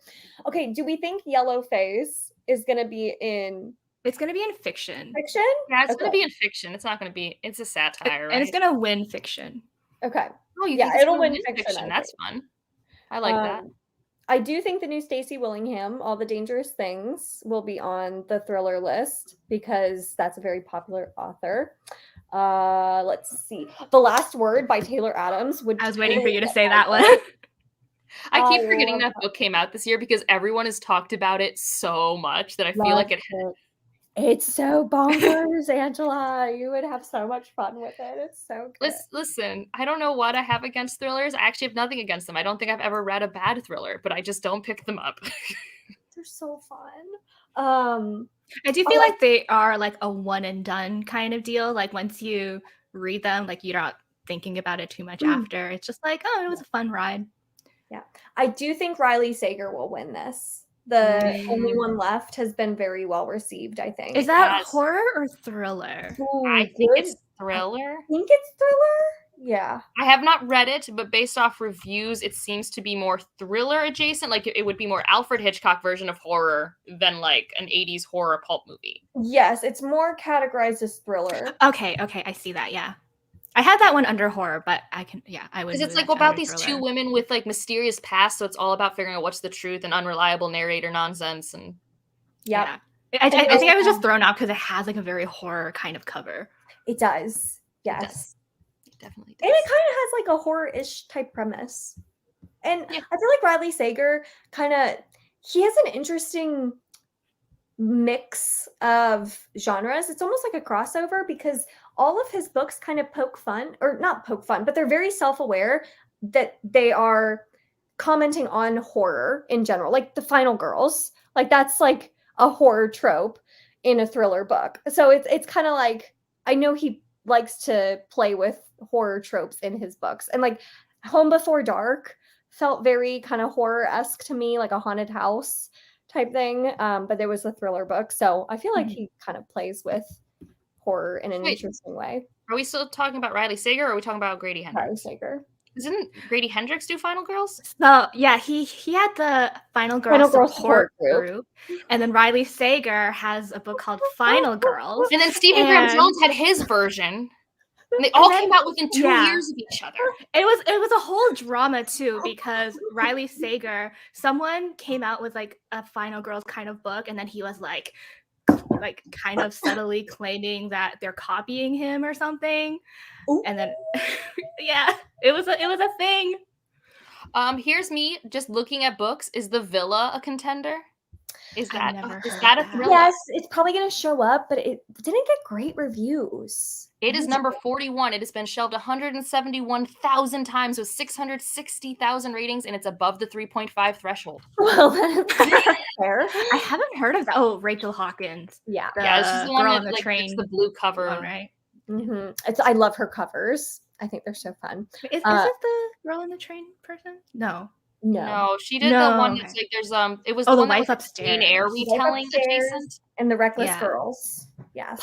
Okay, do we think Yellow Face is going to be in... It's going to be in fiction. Fiction? Yeah, it's going to be in fiction. It's not going to be... It's a satire, right? And it's going to win fiction. Okay. Oh, you think it'll win fiction. That's fun. I like that. I do think the new Stacey Willingham, All the Dangerous Things, will be on the thriller list because that's a very popular author. Let's see. The Last Word by Taylor Adams. I was waiting for you to say that one. I keep forgetting that book came out this year because everyone has talked about it so much that I feel like it. It's so bonkers, Angela. You would have so much fun with it. It's so good. Listen, I don't know what I have against thrillers. I actually have nothing against them. I don't think I've ever read a bad thriller, but I just don't pick them up. They're so fun. I do feel like they are like a one and done kind of deal. Like once you read them, like you're not thinking about it too much after. It's just like, oh, it was a fun ride. Yeah. I do think Riley Sager will win this. The only one left has been very well received, I think. Is that horror or thriller? I think it's thriller. I think it's thriller. Yeah. I have not read it, but based off reviews, it seems to be more thriller adjacent. Like it would be more Alfred Hitchcock version of horror than like an 80s horror pulp movie. Yes, it's more categorized as thriller. Okay, I see that. Yeah, I had that one under horror, but I would. Because it's like about these two women with like mysterious past, so it's all about figuring out what's the truth and unreliable narrator nonsense. And yeah, I think I was just thrown off because it has like a very horror kind of cover. It does. Yes. It does. It definitely does. And it kind of has like a horror-ish type premise. And I feel like Riley Sager he has an interesting mix of genres. It's almost like a crossover because all of his books kind of poke fun, or not poke fun, but they're very self-aware that they are commenting on horror in general. Like The Final Girls, like that's like a horror trope in a thriller book. So it's kind of like, I know he likes to play with horror tropes in his books. And like Home Before Dark felt very kind of horror-esque to me, like a haunted house type thing. But there was a thriller book. So I feel like he kind of plays with horror in an interesting way. Are we still talking about Riley Sager or are we talking about Grady Hendrix? Riley Sager. Didn't Grady Hendrix do Final Girls? So yeah, he had the Final Girls support group. And then Riley Sager has a book called Final Girls. And then Stephen Graham Jones had his version. And they all came out within 2 years of each other. It was a whole drama too, because Riley Sager, someone came out with like a Final Girls kind of book, and then he was like kind of subtly claiming that they're copying him or something. Ooh. And then it was a thing. Here's me just looking at books. Is The Villa a contender? Is that a thriller? Yes, it's probably going to show up, but it didn't get great reviews. It is number 41. It has been shelved 171,000 times with 660,000 ratings, and it's above the 3.5 threshold. Well, that's fair. I haven't heard of that. Oh, Rachel Hawkins. Yeah. She's the one on the train. It's the blue cover. One, right? Mm-hmm. I love her covers. I think they're so fun. Is it the Girl on the Train person? No, she did the one that's like there's it was the one Wife that Upstairs. Jane Eyre retelling adjacent. And the Reckless Girls. Yeah.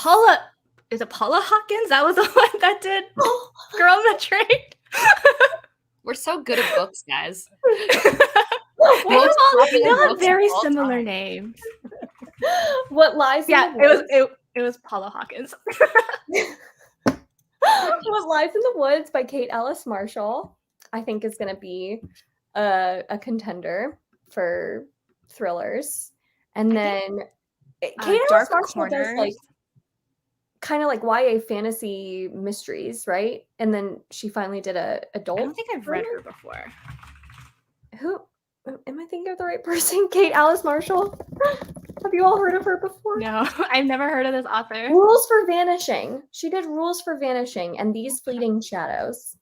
Is it Paula Hawkins? That was the one that did Girl on the Train. We're so good at books, guys. They all have very similar names. What lies in the woods? It was Paula Hawkins. What Lies in the Woods by Kate Ellis Marshall, I think, is going to be a contender for thrillers. And then Kate Ellis Marshall does like kind of like YA fantasy mysteries, right? And then she finally did a adult. I don't think I've read her before. Who am I thinking of the right person? Kate Ellis Marshall. Have you all heard of her before? No, I've never heard of this author. Rules for Vanishing. She did Rules for Vanishing and These Fleeting Shadows.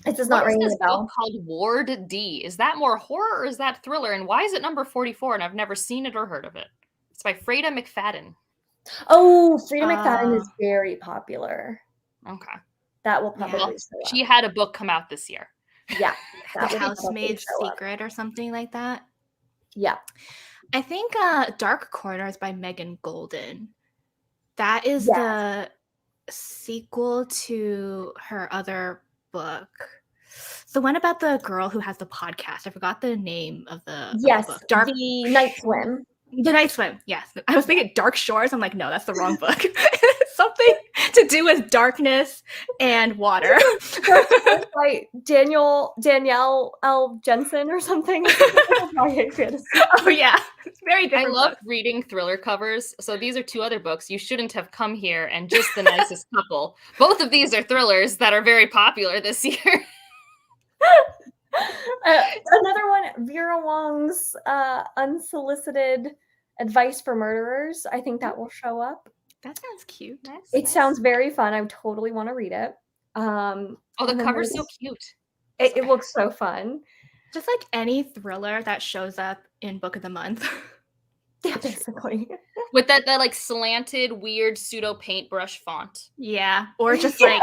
It does not ring a bell. Book called Ward D. Is that more horror or is that thriller? And why is it number 44? And I've never seen it or heard of it. It's by Freda McFadden. Oh, Freda McFadden is very popular. Okay. That will probably She had a book come out this year. Yeah. The Housemaid's Secret or something like that. Yeah. I think Dark Corners by Megan Golden. That is the sequel to her other book. The one about the girl who has the podcast. I forgot the name of the book. The Night Swim. The Night Swim, yes. I was thinking Dark Shores. I'm like, no, that's the wrong book. Something to do with darkness and water. By Danielle L. Jensen or something. Oh yeah, it's very different. I love reading thriller covers. So these are two other books. You Shouldn't Have Come Here and Just the Nicest Couple. Both of these are thrillers that are very popular this year. Another one, Vera Wong's Unsolicited Advice for Murderers. I think that will show up. That sounds cute. It sounds very fun. I totally want to read it. The cover's so cute. It looks so fun. Just like any thriller that shows up in Book of the Month. Yeah, basically. With that like slanted, weird pseudo paintbrush font. Yeah, or just like,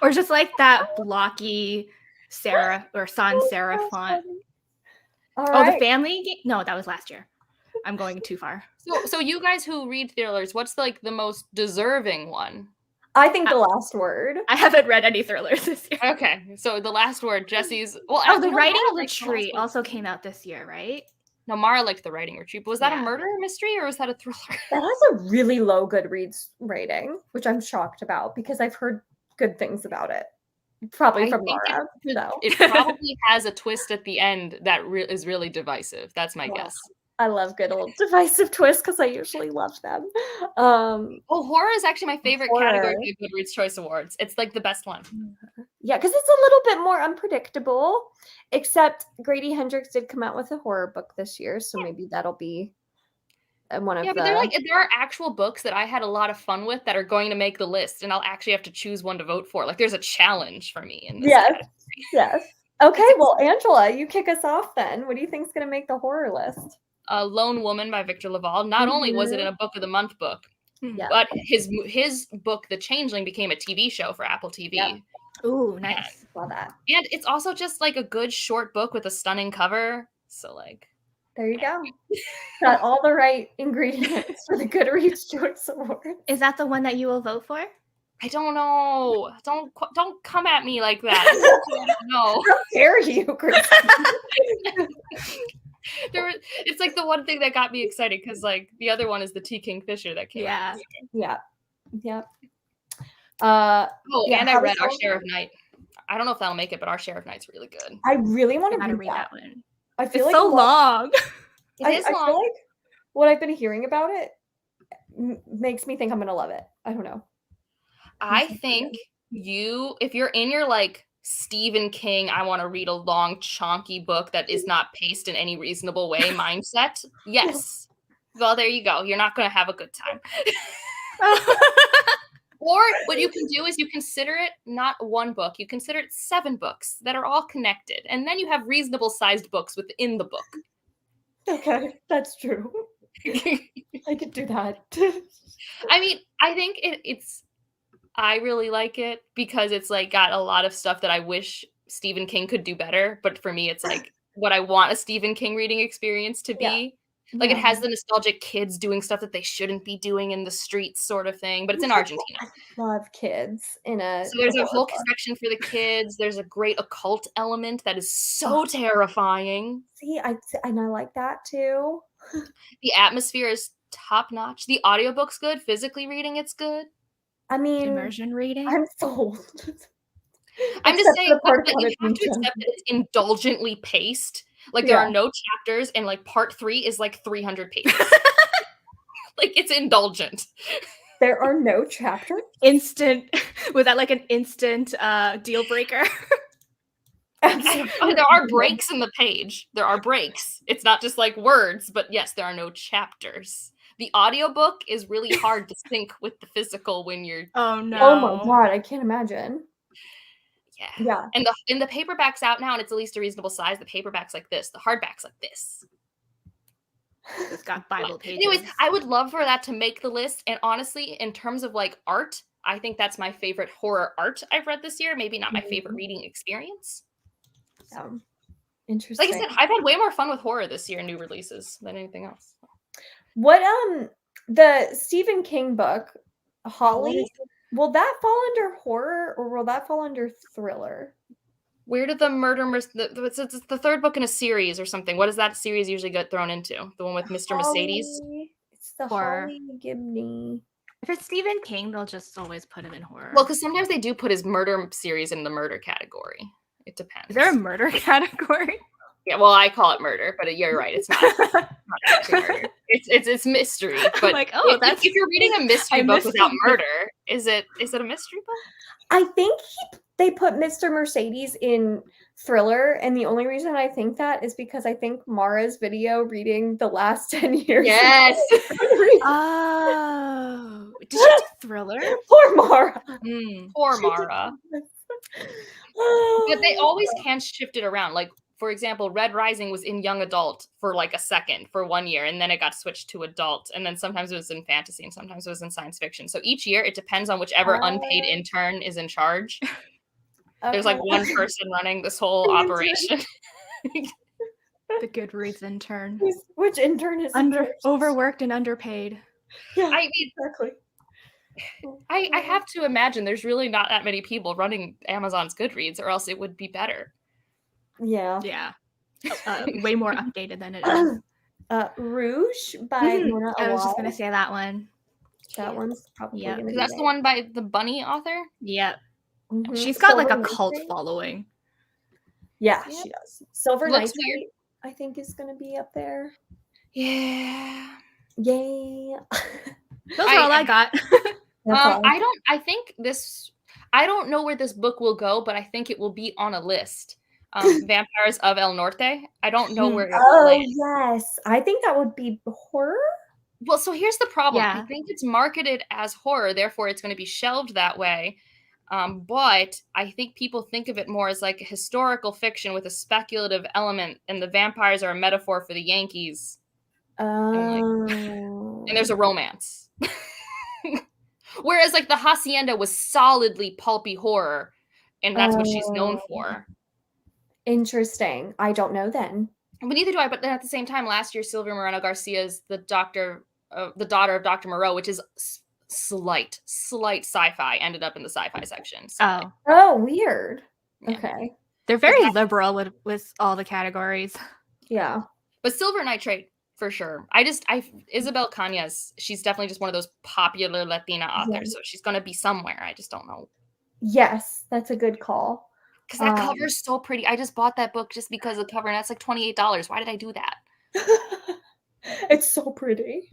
or just like that blocky Sarah or sans serif font. The Family Game? No, that was last year. I'm going too far. So you guys who read thrillers, what's like the most deserving one? I think The Last Word. I haven't read any thrillers this year. Okay, so The Last Word, Jesse's. Well, Oh, The you know, Writing Mara liked The Last Retreat Word. also came out this year, right? No, Mara liked The Writing Retreat. But was that a Yeah. murder mystery or was that a thriller? That has a really low Goodreads rating, which I'm shocked about because I've heard good things about it. Probably I from think Mara. So. it probably has a twist at the end that is really divisive. That's my guess. I love good old divisive twists because I usually love them. Horror is actually my favorite category horror. for Goodreads Choice Awards. It's like the best one. Yeah, because it's a little bit more unpredictable, except Grady Hendrix did come out with a horror book this year, so maybe that'll be one of the... Yeah, but there are actual books that I had a lot of fun with that are going to make the list, and I'll actually have to choose one to vote for. Like, there's a challenge for me in this category. Yes. Okay, well, Angela, you kick us off then. What do you think is going to make the horror list? Lone Woman by Victor Laval. Not only was it in a Book of the Month book, but his book, The Changeling, became a TV show for Apple TV. Yep. Ooh, nice. Saw that. And it's also just like a good short book with a stunning cover. So like, there you go. Got all the right ingredients for the Goodreads Choice Award. Is that the one that you will vote for? I don't know. Don't come at me like that. No. How dare you, Christine? It's like the one thing that got me excited because like the other one is the T. Kingfisher that came out. Yeah. And I read Our Share of Night. I don't know if that'll make it, but Our Share of Night's really good. I really want to read that one. I feel it's like so long. It is long. I feel like what I've been hearing about it makes me think I'm gonna love it. I don't know. I think if you're in your like Stephen King, I want to read a long, chonky book that is not paced in any reasonable way mindset. Yes. Well, there you go. You're not going to have a good time. Or what you can do is you consider it not one book. You consider it 7 books that are all connected. And then you have reasonable sized books within the book. Okay, that's true. I could do that. I mean, I think I really like it because it's like got a lot of stuff that I wish Stephen King could do better. But for me, it's like what I want a Stephen King reading experience to be. Like it has the nostalgic kids doing stuff that they shouldn't be doing in the streets sort of thing, but it's in Argentina. I love kids so there's a whole section for the kids. There's a great occult element that is so terrifying. See, I like that too. The atmosphere is top notch. The audiobook's good. Physically reading it's good. I mean, immersion reading. I'm sold. I'm just saying, but you have to accept that it's indulgently paced. Like there are no chapters, and like part 3 is like 300 pages. Like it's indulgent. There are no chapters. Instant. Was that like an instant deal breaker? There are breaks in the page. There are breaks. It's not just like words, but yes, there are no chapters. The audiobook is really hard to sync with the physical when you're... Oh, no. Oh, my God. I can't imagine. Yeah. And the paperback's out now, and it's at least a reasonable size. The paperback's like this. The hardback's like this. It's got Bible pages. Anyways, I would love for that to make the list. And honestly, in terms of like art, I think that's my favorite horror art I've read this year. Maybe not my favorite reading experience. Interesting. Like I said, I've had way more fun with horror this year in new releases than anything else. What the Stephen King book, Holly, will that fall under horror or will that fall under thriller? Where did the it's the 3rd book in a series or something. What does that series usually get thrown into? The one with Mr. Mercedes? It's the Holly Gibney. If it's Stephen King, they'll just always put him in horror. Well, because sometimes they do put his murder series in the murder category. It depends. Is there a murder category? Yeah, well, I call it murder, but you're right. It's not actually murder. It's mystery. But like, if you're reading a mystery book without murder, is it a mystery book? I think they put Mr. Mercedes in thriller, and the only reason I think that is because I think Mara's video reading the last 10 years. Yes. Oh, did you do thriller? Poor Mara. Poor Mara. But they always can shift it around. Like, for example, Red Rising was in young adult for like a second for 1 year, and then it got switched to adult, and then sometimes it was in fantasy and sometimes it was in science fiction. So each year it depends on whichever unpaid intern is in charge. Okay. There's like one person running this whole operation. The Goodreads intern. Which intern is overworked and underpaid? Yeah, I mean, exactly. I have to imagine there's really not that many people running Amazon's Goodreads, or else it would be better. Yeah. Yeah. Way more updated than it is. Rouge by Mona I was just Awad. gonna say that one. That one's probably Yep. gonna Because be that's the one by the bunny author. Yep. Mhm. She's got like Silver a cult Nitrate. following. Yeah, Yep. she does. Silver Looks Nitrate, weird. I think, is gonna be up there. Yeah. Yay. Those are all I got. That's all. I think this, I don't know where this book will go, but I think it will be on a list. Vampires of El Norte. I don't know where it will Oh, land. yes. I think that would be horror. Well, so here's the problem. I Yeah. think it's marketed as horror, therefore it's going to be shelved that way. But I think people think of it more as like a historical fiction with a speculative element, and the vampires are a metaphor for the Yankees. Oh. And there's a romance. Whereas like the Hacienda was solidly pulpy horror, and that's what she's known for. Interesting. I don't know then. But neither do I. But then at the same time, last year Sylvia Moreno Garcia is the daughter of Dr. Moreau, which is slight sci-fi, ended up in the sci-fi section. So Oh, weird. Yeah. Okay. They're very liberal with all the categories. Yeah. But Silver Nitrate for sure. Isabel Cañas, she's definitely just one of those popular Latina authors, so she's gonna be somewhere. I just don't know. Yes, that's a good call. Because that cover is so pretty. I just bought that book just because of the cover, and that's like $28. Why did I do that? It's so pretty.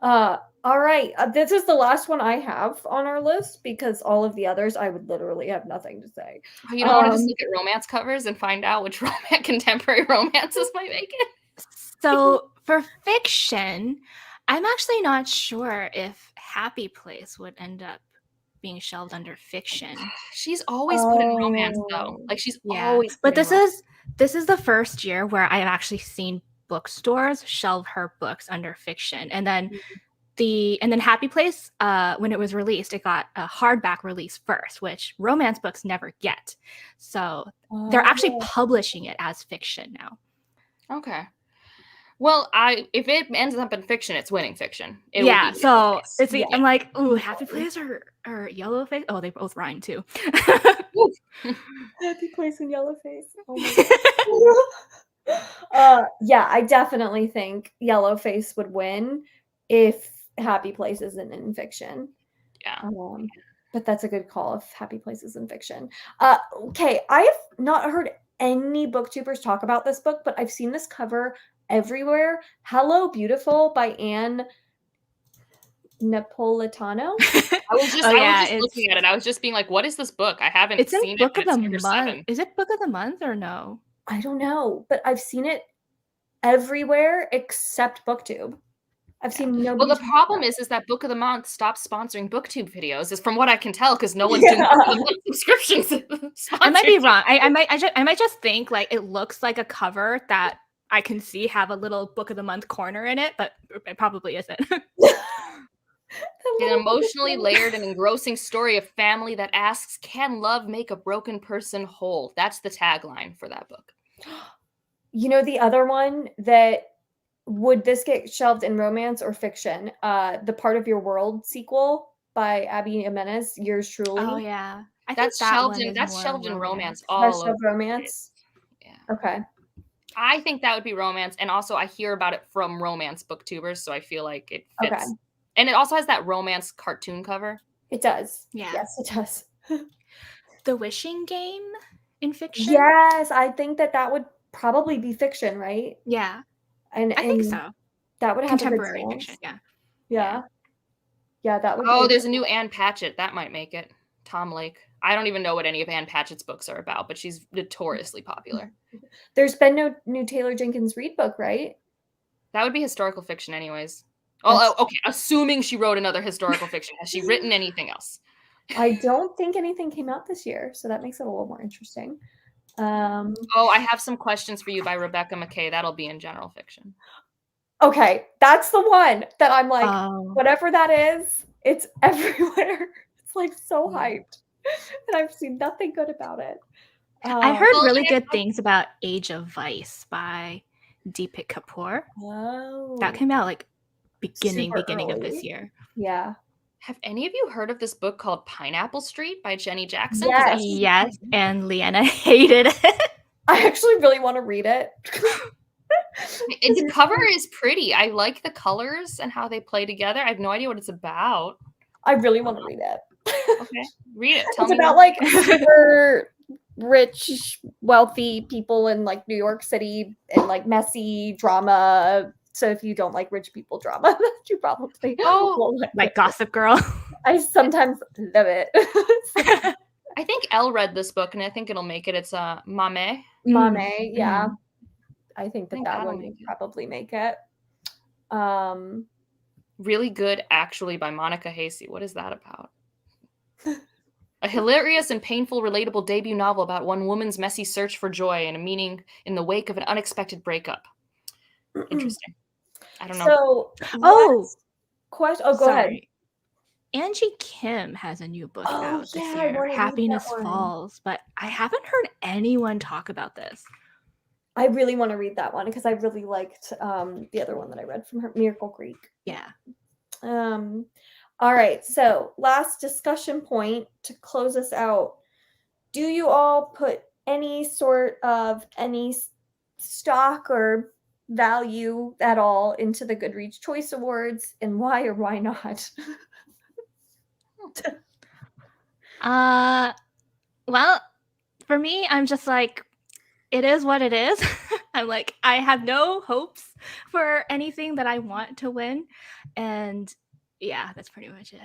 All right. This is the last one I have on our list because all of the others I would literally have nothing to say. Oh, you don't want to just look at romance covers and find out which contemporary romances might make it? So for fiction, I'm actually not sure if Happy Place would end up being shelved under fiction. She's always put in romance though. Like she's always. But this is the first year where I've actually seen bookstores shelve her books under fiction, and then Happy Place, when it was released, it got a hardback release first, which romance books never get. So they're actually publishing it as fiction now. Okay. Well, if it ends up in fiction, it's winning fiction. So I'm like, ooh, Happy Place or Yellow Face. Oh, they both rhyme too. Happy Place and Yellow Face. Oh my god. Yeah, I definitely think Yellow Face would win if Happy Place isn't in fiction. Yeah. But that's a good call if Happy Place is in fiction. Okay, I have not heard any booktubers talk about this book, but I've seen this cover everywhere. Hello Beautiful by Anne Napolitano. I was just looking at it. I was just being like, what is this book? I haven't seen it. Book of the Month. Is it Book of the Month or no? I don't know, but I've seen it everywhere except BookTube. I've seen no. Well, the problem is that Book of the Month stopped sponsoring BookTube videos, is from what I can tell, because no one's doing subscriptions. I might be wrong. I might just think like it looks like a cover that I can see have a little Book of the Month corner in it, but it probably isn't. An emotionally layered and engrossing story of family that asks, can love make a broken person whole? That's the tagline for that book. You know, the other one that would this get shelved in romance or fiction? The Part of Your World sequel by Abby Jimenez, Yours Truly. Oh yeah. That's shelved in romance. All of romance. Yeah. Okay. I think that would be romance, and also I hear about it from romance booktubers, so I feel like it fits. Okay. And it also has that romance cartoon cover. It does. Yeah. Yes, it does. The Wishing Game in fiction? Yes, I think that would probably be fiction, right? Yeah. And I think so. That would have contemporary fiction, yeah. Yeah, that would. Oh, there's a new Anne Patchett. That might make it. Tom Lake. I don't even know what any of Anne Patchett's books are about, but she's notoriously popular. There's been no new Taylor Jenkins Reid book, right? That would be historical fiction anyways. Oh, okay. Assuming she wrote another historical fiction. Has she written anything else? I don't think anything came out this year, so that makes it a little more interesting. I have some questions for you by Rebecca McKay. That'll be in general fiction. Okay, that's the one that I'm like, whatever that is, it's everywhere. It's like so hyped. And I've seen nothing good about it. I heard really good things about Age of Vice by Deepak Kapoor. Oh. That came out like beginning of this year. Yeah. Have any of you heard of this book called Pineapple Street by Jenny Jackson? Because Yes. Yes, and Leanna hated it. I actually really want to read it. the cover is pretty. I like the colors and how they play together. I have no idea what it's about. I really want to read it. Okay, read it. Tell It's me about like super rich, wealthy people in like New York City and like messy drama. So if you don't like rich people drama, you probably won't like it. Gossip Girl. I sometimes love it. I think Elle read this book, and I think it'll make it. It's Mame. Mame, yeah. Mhm. I think that that'll would make it. probably make it. Really Good, Actually by Monica Hasey. What is that about? A hilarious and painful, relatable debut novel about one woman's messy search for joy and a meaning in the wake of an unexpected breakup. Interesting. I don't know. So, Oh, question. Oh, go ahead. Angie Kim has a new book out this yeah, I year, wanna read Happiness that one. Falls, but I haven't heard anyone talk about this. I really want to read that one because I really liked the other one that I read from her, Miracle Creek. Yeah. All right, so last discussion point to close us out. Do you all put any sort of any stock or value at all into the Goodreads Choice Awards, and why or why not? Well, for me, I'm just like, it is what it is. I'm like, I have no hopes for anything that I want to win. And yeah, that's pretty much it.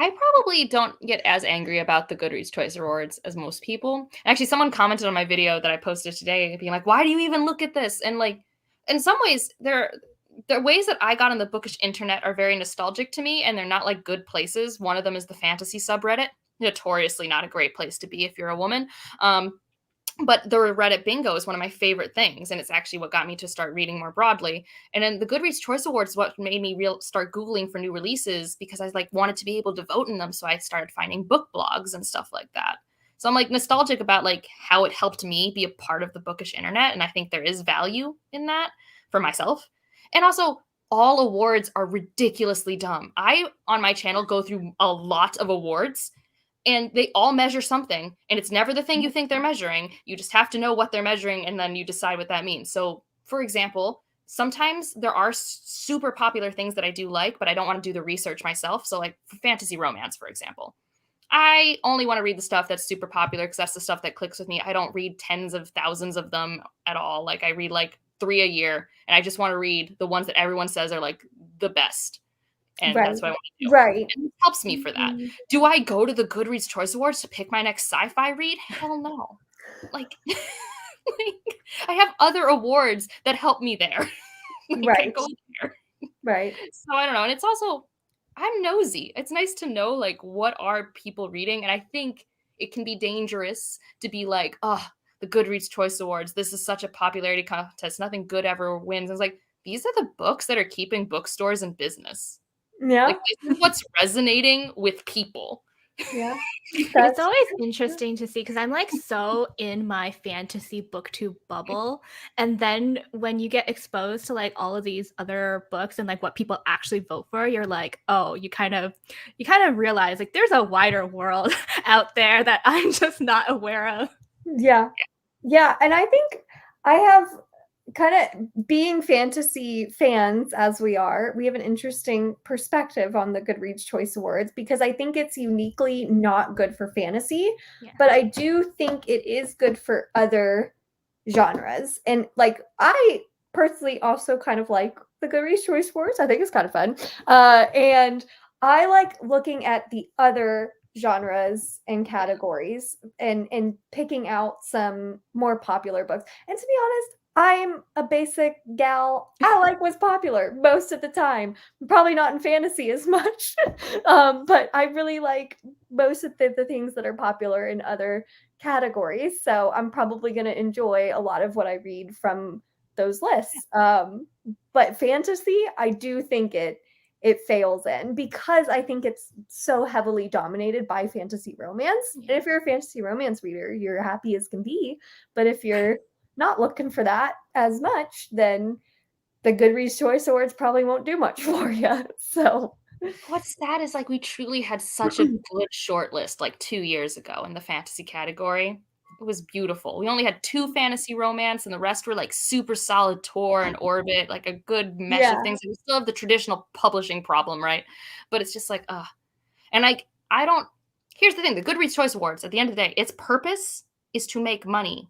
I probably don't get as angry about the Goodreads Choice Awards as most people. Actually, someone commented on my video that I posted today being like, why do you even look at this? And like, in some ways, the ways that I got on the bookish internet are very nostalgic to me, and they're not like good places. One of them is the fantasy subreddit, notoriously not a great place to be if you're a woman. But the Reddit bingo is one of my favorite things, and it's actually what got me to start reading more broadly. And then the Goodreads Choice Awards is what made me start Googling for new releases, because I like wanted to be able to vote in them. So I started finding book blogs and stuff like that. So I'm like nostalgic about like how it helped me be a part of the bookish internet, and I think there is value in that for myself. And also, all awards are ridiculously dumb. I on my channel go through a lot of awards, and they all measure something, and it's never the thing you think they're measuring. You just have to know what they're measuring, and then you decide what that means. So, for example, sometimes there are super popular things that I do like, but I don't want to do the research myself. So, like fantasy romance, for example, I only want to read the stuff that's super popular because that's the stuff that clicks with me. I don't read tens of thousands of them at all. Like I read like 3 a year, and I just want to read the ones that everyone says are like the best. And that's what I want to do. Right. And it helps me for that. Do I go to the Goodreads Choice Awards to pick my next sci-fi read? Hell no. Like, I have other awards that help me there. Right. I go there. Right. So I don't know. And it's also, I'm nosy. It's nice to know like what are people reading. And I think it can be dangerous to be like, oh, the Goodreads Choice Awards, this is such a popularity contest. Nothing good ever wins. And it's like, these are the books that are keeping bookstores in business. Yeah. Like, this is what's resonating with people. Yeah. It's always interesting to see because I'm like so in my fantasy booktube bubble, and then when you get exposed to like all of these other books and like what people actually vote for, you're like, oh, you kind of realize like there's a wider world out there that I'm just not aware of. Yeah. And I think I have kind of, being fantasy fans as we are, we have an interesting perspective on the Goodreads Choice Awards because I think it's uniquely not good for fantasy, but I do think it is good for other genres. And like, I personally also kind of like the Goodreads Choice Awards. I think it's kind of fun. And I like looking at the other genres and categories and picking out some more popular books. And to be honest, I'm a basic gal. I like what's popular most of the time. Probably not in fantasy as much, but I really like most of the things that are popular in other categories. So I'm probably going to enjoy a lot of what I read from those lists. But fantasy, I do think it fails in because I think it's so heavily dominated by fantasy romance. And if you're a fantasy romance reader, you're happy as can be. But if you're not looking for that as much, then the Goodreads Choice Awards probably won't do much for you. So What's sad is like we truly had such a good short list like 2 years ago in the fantasy category. It was beautiful. We only had 2 fantasy romance and the rest were like super solid Tor and Orbit, like a good mesh of Yeah. things. We still have the traditional publishing problem, right? But it's just like, and like I don't here's the thing, the Goodreads Choice Awards, at the end of the day, its purpose is to make money.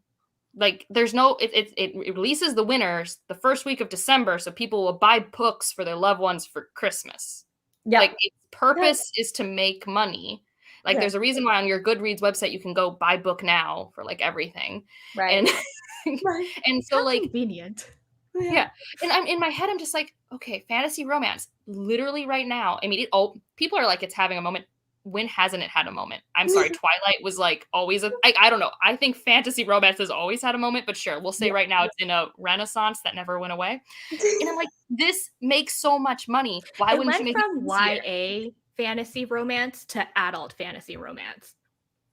Like there's no it releases the winners the first week of December so people will buy books for their loved ones for Christmas. Yeah. Like its purpose is to make money. Like Yeah. there's a reason why on your Goodreads website you can go buy book now for like everything. Right. And Right. and so How like convenient. yeah. And I'm in my head, I'm just like, okay, fantasy romance. Literally right now. I mean, people are like, it's having a moment. When hasn't it had a moment? I'm sorry, Twilight was like always I don't know. I think fantasy romance has always had a moment, but sure, we'll say Yeah. right now it's in a renaissance that never went away. And I'm like, this makes so much money. Why It wouldn't you went make from it easier? YA fantasy romance to adult fantasy romance.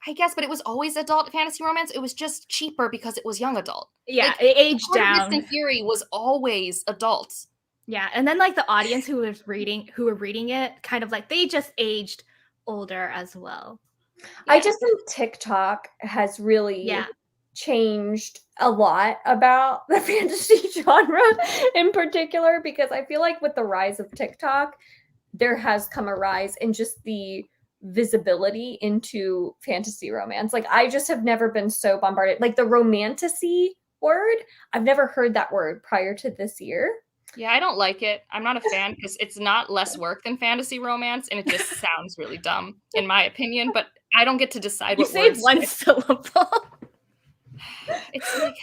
I guess, but it was always adult fantasy romance. It was just cheaper because it was young adult. Yeah, Like it aged Court of Mist down. and Fury was always adults. Yeah, and then like the audience who were reading it, kind of like they just aged older as well. I just think TikTok has really changed a lot about the fantasy genre in particular, because I feel like with the rise of TikTok, there has come a rise in just the visibility into fantasy romance. Like I just have never been so bombarded. Like the romantasy word, I've never heard that word prior to this year. Yeah, I don't like it. I'm not a fan because it's not less work than fantasy romance, and it just sounds really dumb, in my opinion. But I don't get to decide You what say words. one syllable. It's like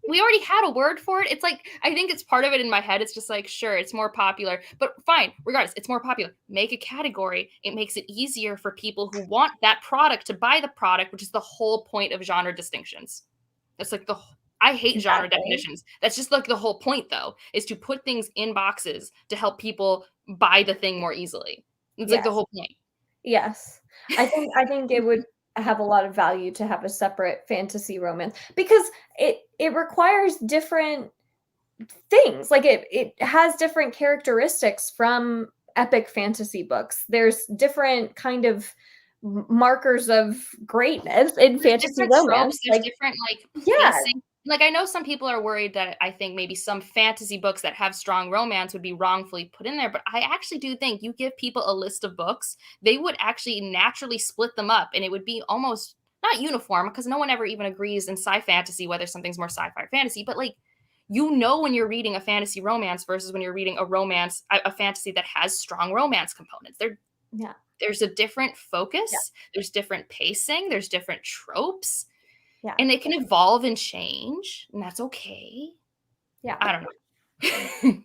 we already had a word for it. It's like I think it's part of it in my head. It's just like sure, it's more popular, but fine. Regardless, it's more popular. Make a category. It makes it easier for people who want that product to buy the product, which is the whole point of genre distinctions. That's like I hate genre definitions. That's just like the whole point, though, is to put things in boxes to help people buy the thing more easily. It's like the whole point. Yes. I think it would have a lot of value to have a separate fantasy romance because it requires different things. Like it has different characteristics from epic fantasy books. There's different kind of markers of greatness in fantasy romance. There's different like pacing. Like I know some people are worried that I think maybe some fantasy books that have strong romance would be wrongfully put in there, but I actually do think you give people a list of books, they would actually naturally split them up and it would be almost not uniform because no one ever even agrees in sci-fantasy whether something's more sci-fi or fantasy, but like you know when you're reading a fantasy romance versus when you're reading a fantasy that has strong romance components. There's a different focus, there's different pacing, there's different tropes. Yeah. And it can evolve and change, and that's okay. Yeah. I don't know.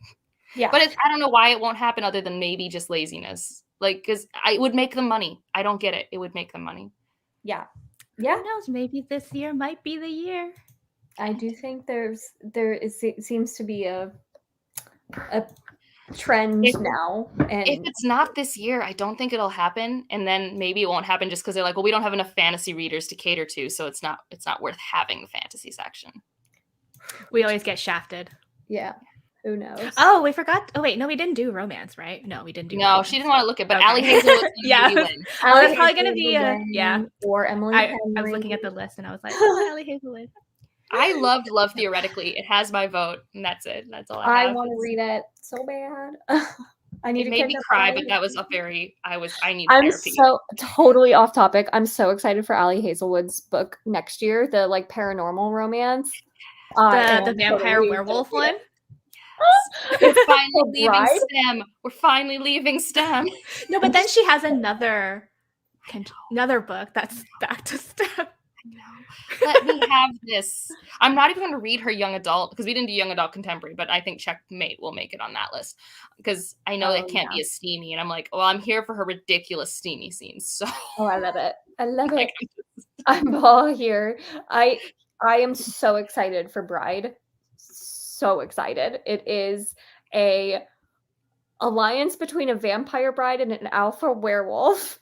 Yeah. But I don't know why it won't happen other than maybe just laziness. Like, because it would make them money. I don't get it. It would make them money. Yeah. Yeah. Who knows? Maybe this year might be the year. I do think there seems to be a trend now, and if it's not this year, I don't think it'll happen, and then maybe it won't happen just because they're like, well, we don't have enough fantasy readers to cater to, so it's not worth having the fantasy section. We always get shafted. Yeah, who knows? Oh, we forgot. Oh wait, no, we didn't do romance, right? No, we didn't do. No, romance. she didn't want to look at, but Allie Hazelwood. That's probably gonna be or Emily. I was looking at the list and I was like, oh, Allie Hazelwood. I loved Love Theoretically. It has my vote, and that's it. That's all I have. I want to read it so bad. I need it to made me cry, but that was I need therapy. So totally off topic. I'm so excited for Allie Hazelwood's book next year, the like paranormal romance. The vampire werewolf one. Yes. We're finally leaving STEM. We're finally leaving STEM. No, but then she has another book that's back to STEM. Let me have this. I'm not even going to read her young adult because we didn't do young adult contemporary, but I think Checkmate will make it on that list because I know it can't be as steamy. And I'm like, well, I'm here for her ridiculous steamy scenes. So I love it. I love it. I'm all here. I am so excited for Bride. So excited. It is a alliance between a vampire bride and an alpha werewolf.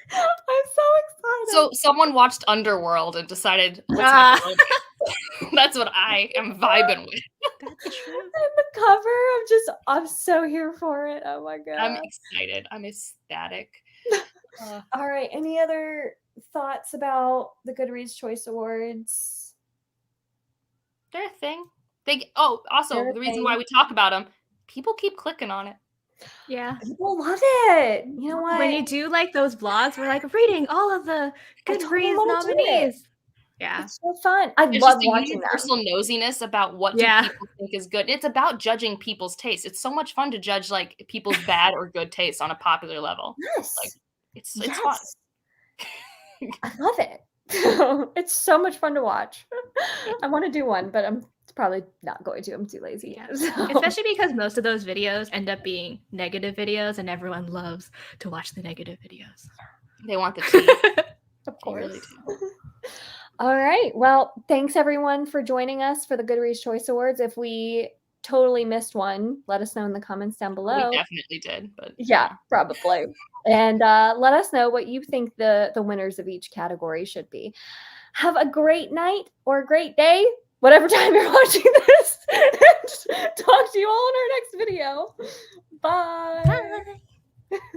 I'm so excited. So someone watched Underworld and decided, that's what I am vibing with. That's true. And the cover. I'm so here for it. Oh my I'm god. excited. I'm ecstatic. All right. Any other thoughts about the Goodreads Choice Awards? They're a thing. Also, They're a the reason thing. why we talk about them, people keep clicking on it. Yeah. People love it. You know what? When you do like those vlogs, we're like reading all of the I totally Goodreads wanna do it. nominees. Yeah. It's so fun. I There's love just a watching them. universal nosiness about what do Yeah. people think is good. It's about judging people's taste. It's so much fun to judge like people's bad or good taste on a popular level. Yes. Like it's fun. I love it. It's so much fun to watch. I want to do one, but I'm probably not going to. I'm too lazy. Yeah. So. Especially because most of those videos end up being negative videos, and everyone loves to watch the negative videos. They want the tea. Of They course. really do. All right. Well, thanks everyone for joining us for the Goodreads Choice Awards. If we totally missed one, let us know in the comments down below. We definitely did, but yeah, probably. And let us know what you think the winners of each category should be. Have a great night or a great day, whatever time you're watching this. And talk to you all in our next video. Bye. Bye.